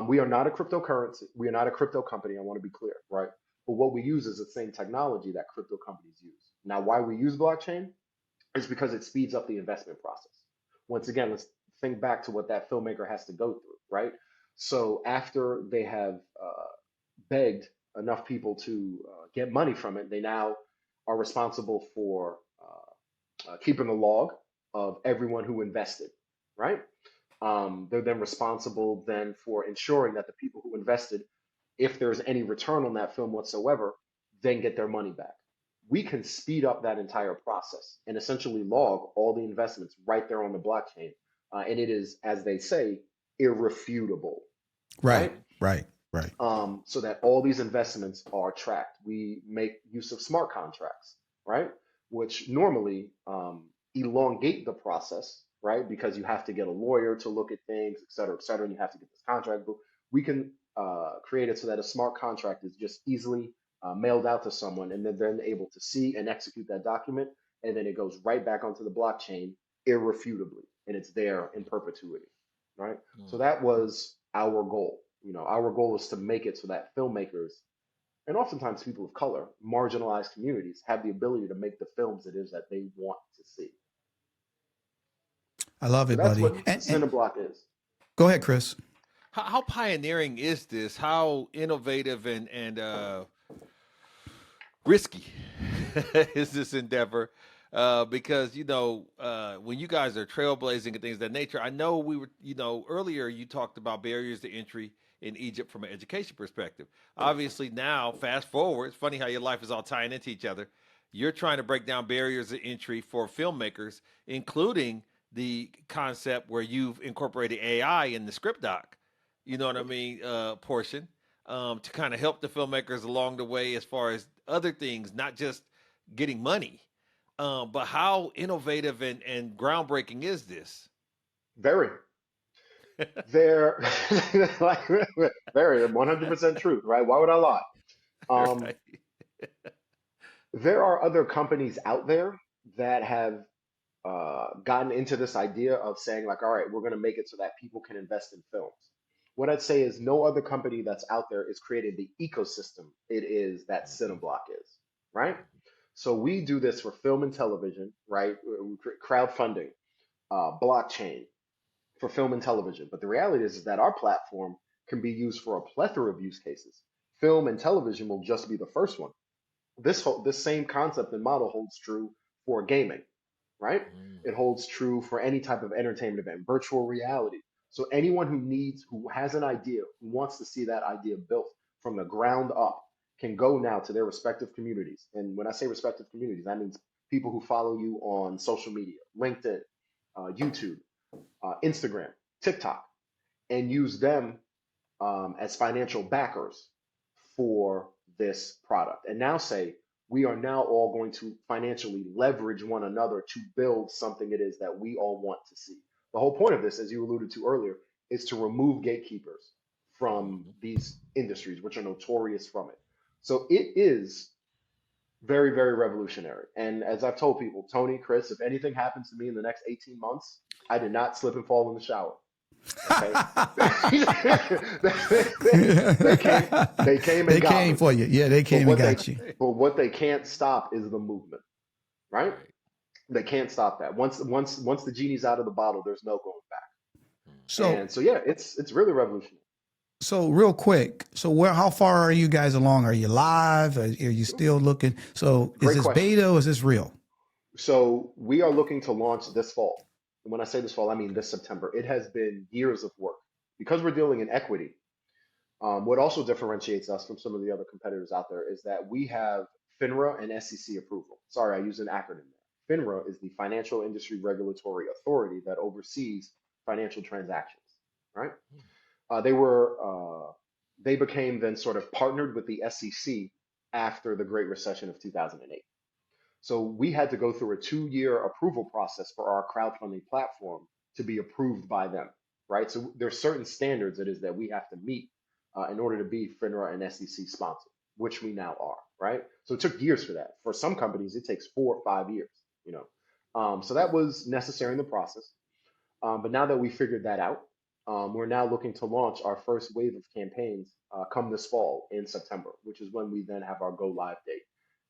We are not a cryptocurrency. We are not a crypto company. I want to be clear, right? But what we use is the same technology that crypto companies use. Now, why we use blockchain? is because it speeds up the investment process. Once again, let's think back to what that filmmaker has to go through, right? So after they have begged enough people to get money from it, they now are responsible for keeping a log of everyone who invested, right? They're then responsible then for ensuring that the people who invested, if there's any return on that film whatsoever, then get their money back. We can speed up that entire process and essentially log all the investments right there on the blockchain. And it is, as they say, irrefutable, Right, right? right, right. So that all these investments are tracked. We make use of smart contracts, right? Which normally elongate the process, right? Because you have to get a lawyer to look at things, et cetera, and you have to get this contract. But we can create it so that a smart contract is just easily mailed out to someone, and then they're able to see and execute that document, and then it goes right back onto the blockchain irrefutably, and it's there in perpetuity, right? So that was our goal. Our goal is to make it so that filmmakers and oftentimes people of color, marginalized communities, have the ability to make the films it is that they want to see. I love So it, that's buddy. what And CineBlock is. go ahead, Chris. How pioneering is this? How innovative and risky is this endeavor? Because when you guys are trailblazing and things of that nature, I know we were, earlier you talked about barriers to entry in Egypt from an education perspective. Obviously, now fast forward, it's funny how your life is all tying into each other. You're trying to break down barriers to entry for filmmakers, including the concept where you've incorporated AI in the script doc. You know what I mean? Portion to kind of help the filmmakers along the way as far as other things, not just getting money. But how innovative and groundbreaking is this? Very. They're like very 100% truth, right? Why would I lie? Um, Right. there are other companies out there that have gotten into this idea of saying like, all right, we're going to make it so that people can invest in films. What I'd say is no other company that's out there is creating the ecosystem it is that CineBlock is, right? So we do this for film and television, right? Crowdfunding, blockchain for film and television. But the reality is that our platform can be used for a plethora of use cases. Film and television will just be the first one. This same concept and model holds true for gaming, right? It holds true for any type of entertainment event, virtual reality. So anyone who has an idea, who wants to see that idea built from the ground up, can go now to their respective communities. And when I say respective communities, that means people who follow you on social media, LinkedIn, YouTube, Instagram, TikTok, and use them as financial backers for this product. And now say, we are now all going to financially leverage one another to build something it is that we all want to see. The whole point of this, as you alluded to earlier, is to remove gatekeepers from these industries, which are notorious from it. So it is very, very revolutionary. And as I've told people, Tony, Chris, if anything happens to me in the next 18 months, I did not slip and fall in the shower. Okay. they came and They got came me. for you. Yeah, they came and got you. But what they can't stop is the movement, right? They can't stop that. Once the genie's out of the bottle, there's no going back. So yeah, it's really revolutionary. So real quick, how far are you guys along? Are you live? Are you still looking? So is this beta or is this real? So we are looking to launch this fall. And when I say this fall, I mean this September. It has been years of work. Because we're dealing in equity, what also differentiates us from some of the other competitors out there is that we have FINRA and SEC approval. Sorry, I used an acronym there. FINRA is the Financial Industry Regulatory Authority that oversees financial transactions, right? They became then sort of partnered with the SEC after the Great Recession of 2008. So we had to go through a 2-year approval process for our crowdfunding platform to be approved by them, right? So there's certain standards it is that we have to meet in order to be FINRA and SEC sponsored, which we now are, right? So it took years for that. For some companies, it takes 4 or 5 years, So that was necessary in the process. But now that we figured that out, we're now looking to launch our first wave of campaigns come this fall in September, which is when we then have our go live date.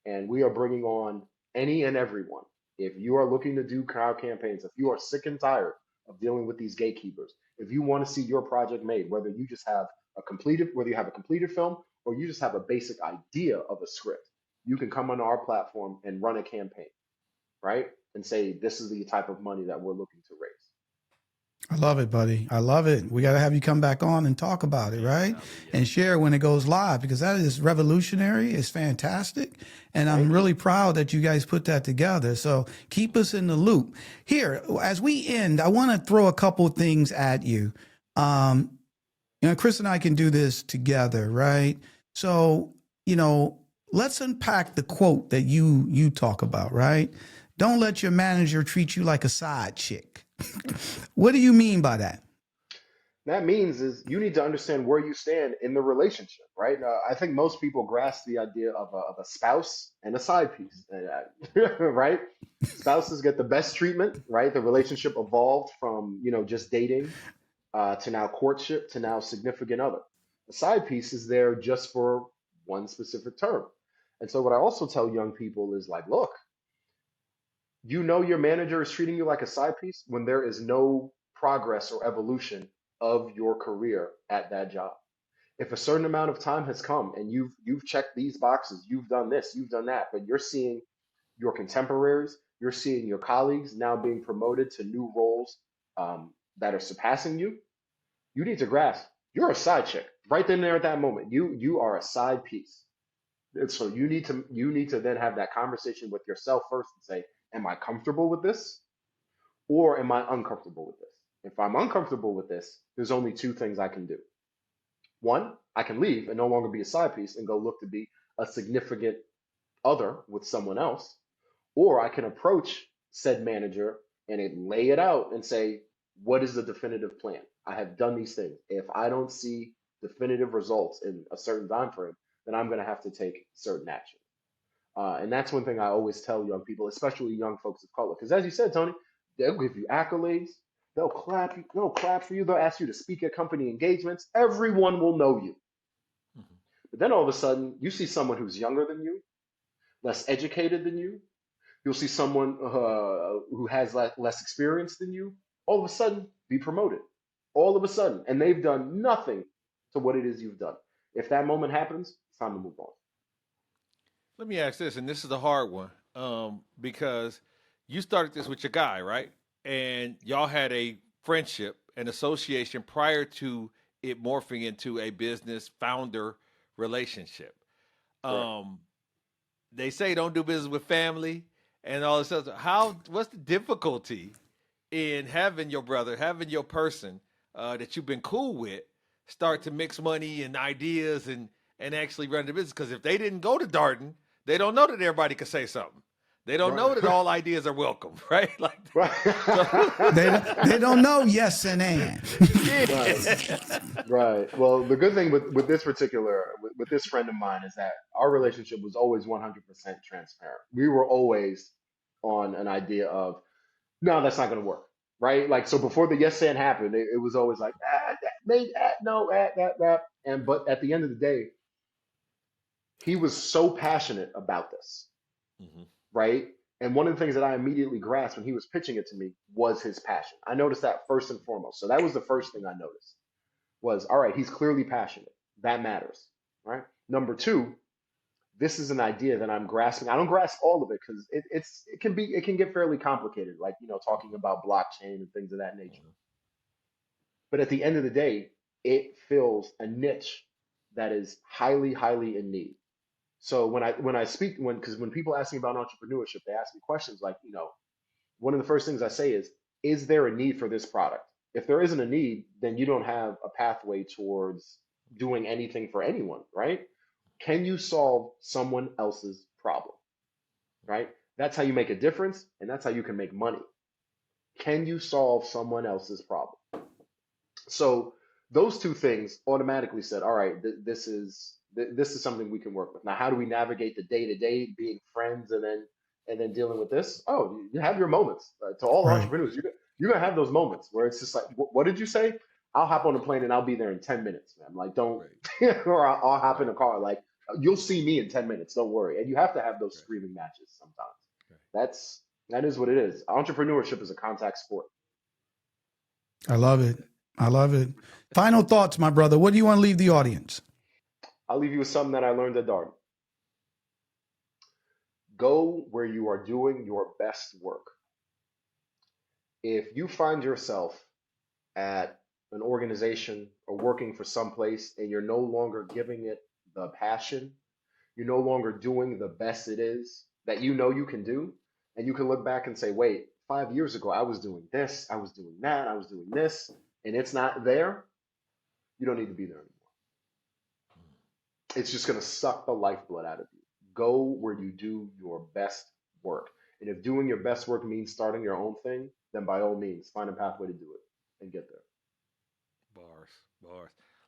And we are bringing on any and everyone If you are looking to do crowd campaigns, if you are sick and tired of dealing with these gatekeepers, if you want to see your project made, whether you have a completed film or you just have a basic idea of a script, you can come on our platform and run a campaign, right? And say, this is the type of money that we're looking to raise. I love it, buddy. I love it. We got to have you come back on and talk about it, right? And share when it goes live, because that is revolutionary. It's fantastic. And I'm really proud that you guys put that together. So keep us in the loop. Here, as we end, I want to throw a couple things at you. Chris and I can do this together, right? So, let's unpack the quote that you talk about, right? Don't let your manager treat you like a side chick. What do you mean by that? That means is you need to understand where you stand in the relationship, right? I think most people grasp the idea of a spouse and a side piece, right? Spouses get the best treatment, right? The relationship evolved from, just dating to now courtship to now significant other. The side piece is there just for one specific term. And so what I also tell young people is like, look, your manager is treating you like a side piece when there is no progress or evolution of your career at that job. If a certain amount of time has come and you've checked these boxes, you've done this, you've done that, but you're seeing your contemporaries, you're seeing your colleagues now being promoted to new roles that are surpassing you, you need to grasp you're a side chick right then and there at that moment. You are a side piece. And so you need to then have that conversation with yourself first and say, am I comfortable with this or am I uncomfortable with this? If I'm uncomfortable with this, there's only two things I can do. One, I can leave and no longer be a side piece and go look to be a significant other with someone else. Or I can approach said manager and lay it out and say, what is the definitive plan? I have done these things. If I don't see definitive results in a certain time frame, then I'm going to have to take certain action. And that's one thing I always tell young people, especially young folks of color, because as you said, Tony, they'll give you accolades, they'll clap for you, they'll ask you to speak at company engagements. Everyone will know you. Mm-hmm. But then all of a sudden, you see someone who's younger than you, less educated than you. You'll see someone who has less experience than you, all of a sudden be promoted. All of a sudden. And they've done nothing to what it is you've done. If that moment happens, it's time to move on. Let me ask this, and this is a hard one, because you started this with your guy, right? And y'all had a friendship, an association prior to it morphing into a business founder relationship. Right. They say don't do business with family and all this stuff. What's the difficulty in having your brother, having your person that you've been cool with start to mix money and ideas and actually run the business? Because if they didn't go to Darden, they don't know that everybody could say something. They don't know that all ideas are welcome, right? Like, so. they don't know yes and and. Right. Well, the good thing with this particular, with this friend of mine is that our relationship was always 100% transparent. We were always on an idea of, no, that's not going to work, right? Like, so before the yes and happened, it was always like, that. But at the end of the day, he was so passionate about this, mm-hmm. right? And one of the things that I immediately grasped when he was pitching it to me was his passion. I noticed that first and foremost. So that was the first thing I noticed was, all right, he's clearly passionate. That matters, right? Number two, this is an idea that I'm grasping. I don't grasp all of it because it can get fairly complicated, like, talking about blockchain and things of that nature. Mm-hmm. But at the end of the day, it fills a niche that is highly, highly in need. So when people ask me about entrepreneurship, they ask me questions like, one of the first things I say is there a need for this product? If there isn't a need, then you don't have a pathway towards doing anything for anyone, right? Can you solve someone else's problem, right? That's how you make a difference, and that's how you can make money. Can you solve someone else's problem? So those two things automatically said, all right, this is something we can work with. Now, how do we navigate the day-to-day, being friends and then dealing with this? Oh, you have your moments. To all entrepreneurs, you're going to have those moments where it's just like, what did you say? I'll hop on a plane and I'll be there in 10 minutes, man. Like, don't, or I'll hop in a car. Like, you'll see me in 10 minutes. Don't worry. And you have to have those screaming matches sometimes. That's That is what it is. Entrepreneurship is a contact sport. I love it. I love it. Final thoughts, my brother. What do you want to leave the audience? I'll leave you with something that I learned at Darden. Go where you are doing your best work. If you find yourself at an organization or working for someplace and you're no longer giving it the passion, you're no longer doing the best it is that you know you can do, and you can look back and say, wait, 5 years ago, I was doing this, I was doing that, I was doing this, and it's not there, you don't need to be there anymore. It's just going to suck the lifeblood out of you. Go where you do your best work. And if doing your best work means starting your own thing, then by all means, find a pathway to do it and get there. Bars.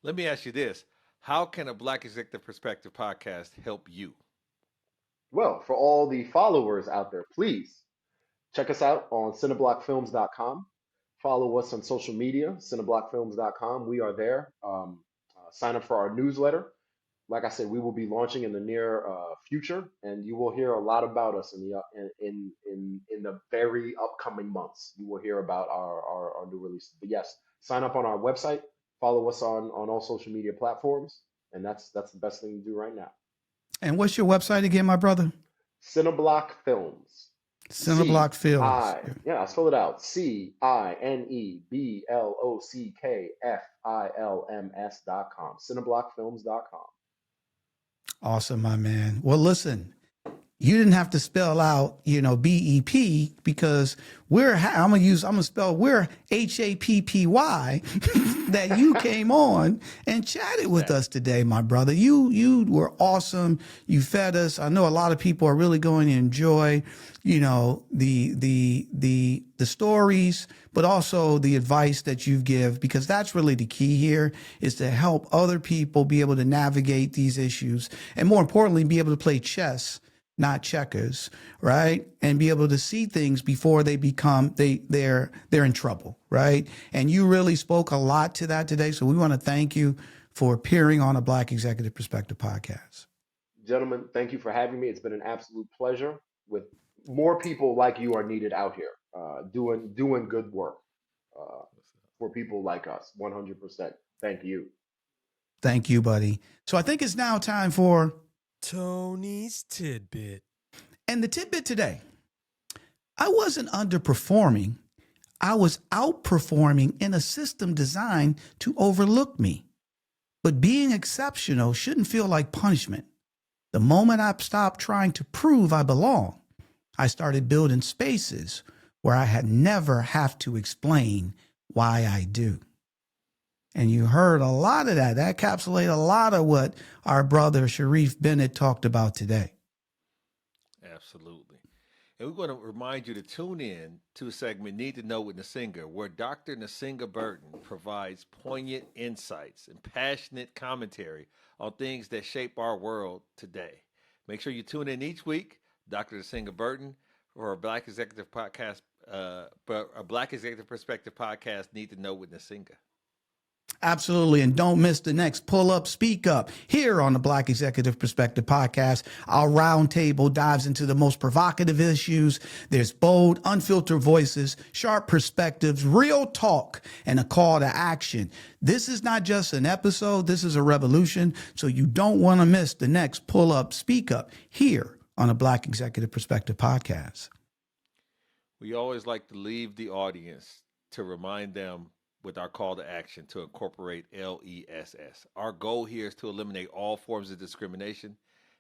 Let me ask you this. How can a Black Executive Perspective podcast help you? Well, for all the followers out there, please check us out on CineBlockFilms.com. Follow us on social media, CineBlockFilms.com. We are there. Sign up for our newsletter. Like I said, we will be launching in the near future, and you will hear a lot about us in the very upcoming months. You will hear about our new releases. But yes, sign up on our website, follow us on all social media platforms, and that's the best thing to do right now. And what's your website again, my brother? CineBlock Films. CineBlock Films. I'll spell it out. CineBlockFilms.com. CineBlockFilms.com. Awesome, my man. Well, listen, you didn't have to spell out, BEP, because we're HAPPY that you came on and chatted with us today, my brother. You were awesome. You fed us. I know a lot of people are really going to enjoy, the stories, but also the advice that you give, because that's really the key here, is to help other people be able to navigate these issues, and more importantly, be able to play chess, not checkers, right? And be able to see things before they become, they're in trouble, right? And you really spoke a lot to that today. So we want to thank you for appearing on a Black Executive Perspective podcast. Gentlemen, thank you for having me. It's been an absolute pleasure. With more people like you are needed out here, doing good work for people like us, 100%. Thank you. Thank you, buddy. So I think it's now time for Tony's Tidbit. And the tidbit today: I wasn't underperforming. I was outperforming in a system designed to overlook me. But being exceptional shouldn't feel like punishment. The moment I stopped trying to prove I belong, I started building spaces where I had never have to explain why I do. And you heard a lot of that. That encapsulates a lot of what our brother Sharif Bennett talked about today. Absolutely. And we want to remind you to tune in to a segment, Need to Know with Nasinga, where Dr. Nasinga Burton provides poignant insights and passionate commentary on things that shape our world today. Make sure you tune in each week, Dr. Nasinga Burton, for a Black Executive podcast, a Black Executive Perspective podcast, Need to Know with Nasinga. Absolutely. And don't miss the next Pull Up, Speak Up here on the Black Executive Perspective podcast. Our roundtable dives into the most provocative issues. There's bold, unfiltered voices, sharp perspectives, real talk, and a call to action. This is not just an episode. This is a revolution. So you don't want to miss the next Pull Up, Speak Up here on the Black Executive Perspective podcast. We always like to leave the audience to remind them with our call to action to incorporate LESS. Our goal here is to eliminate all forms of discrimination,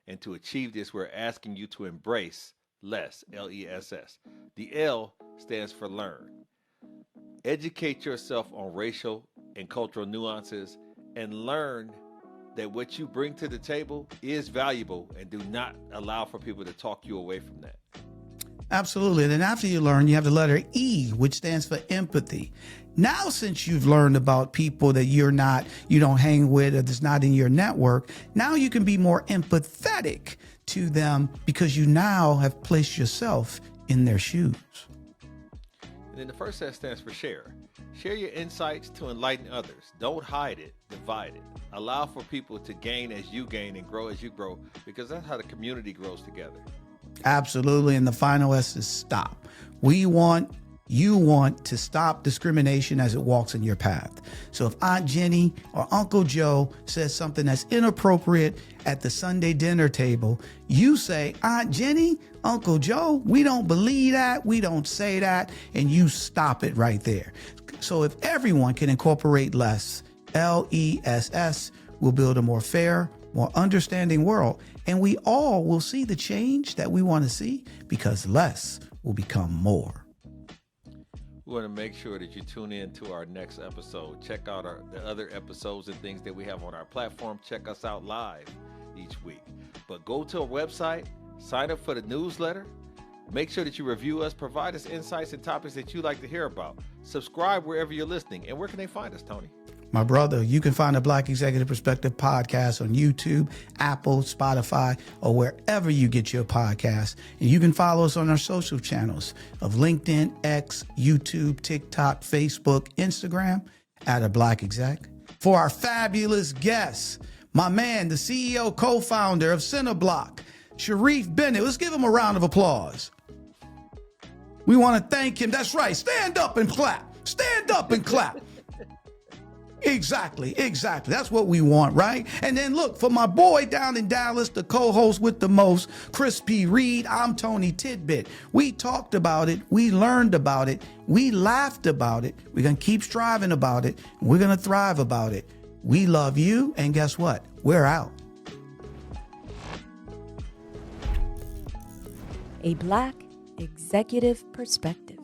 and to achieve this, we're asking you to embrace LESS, L-E-S-S. The L stands for learn. Educate yourself on racial and cultural nuances, and learn that what you bring to the table is valuable, and do not allow for people to talk you away from that. Absolutely. And then after you learn, you have the letter E, which stands for empathy. Now, since you've learned about people that you don't hang with, or that's not in your network, now you can be more empathetic to them, because you now have placed yourself in their shoes. And then the first S stands for share. Share your insights to enlighten others. Don't hide it, divide it. Allow for people to gain as you gain and grow as you grow, because that's how the community grows together. Absolutely. And the final S is stop. You want to stop discrimination as it walks in your path. So if Aunt Jenny or Uncle Joe says something that's inappropriate at the Sunday dinner table, you say, Aunt Jenny, Uncle Joe, we don't believe that. We don't say that. And you stop it right there. So if everyone can incorporate less, LESS, we'll build a more fair, more understanding world. And we all will see the change that we want to see because less will become more. We want to make sure that you tune in to our next episode. Check out the other episodes and things that we have on our platform. Check us out live each week. But go to our website, sign up for the newsletter. Make sure that you review us, provide us insights and topics that you like to hear about. Subscribe wherever you're listening. And where can they find us, Tony? My brother, you can find the Black Executive Perspective podcast on YouTube, Apple, Spotify, or wherever you get your podcasts. And you can follow us on our social channels of LinkedIn, X, YouTube, TikTok, Facebook, Instagram at a Black Exec. For our fabulous guests, my man, the CEO, co-founder of CineBlock, Sharif Bennett. Let's give him a round of applause. We want to thank him. That's right. Stand up and clap. Stand up and clap. Exactly. That's what we want, right? And then look, for my boy down in Dallas, the co-host with the most, Chris P. Reed, I'm Tony Tidbit. We talked about it. We learned about it. We laughed about it. We're going to keep striving about it. We're going to thrive about it. We love you. And guess what? We're out. A Black Executive Perspective.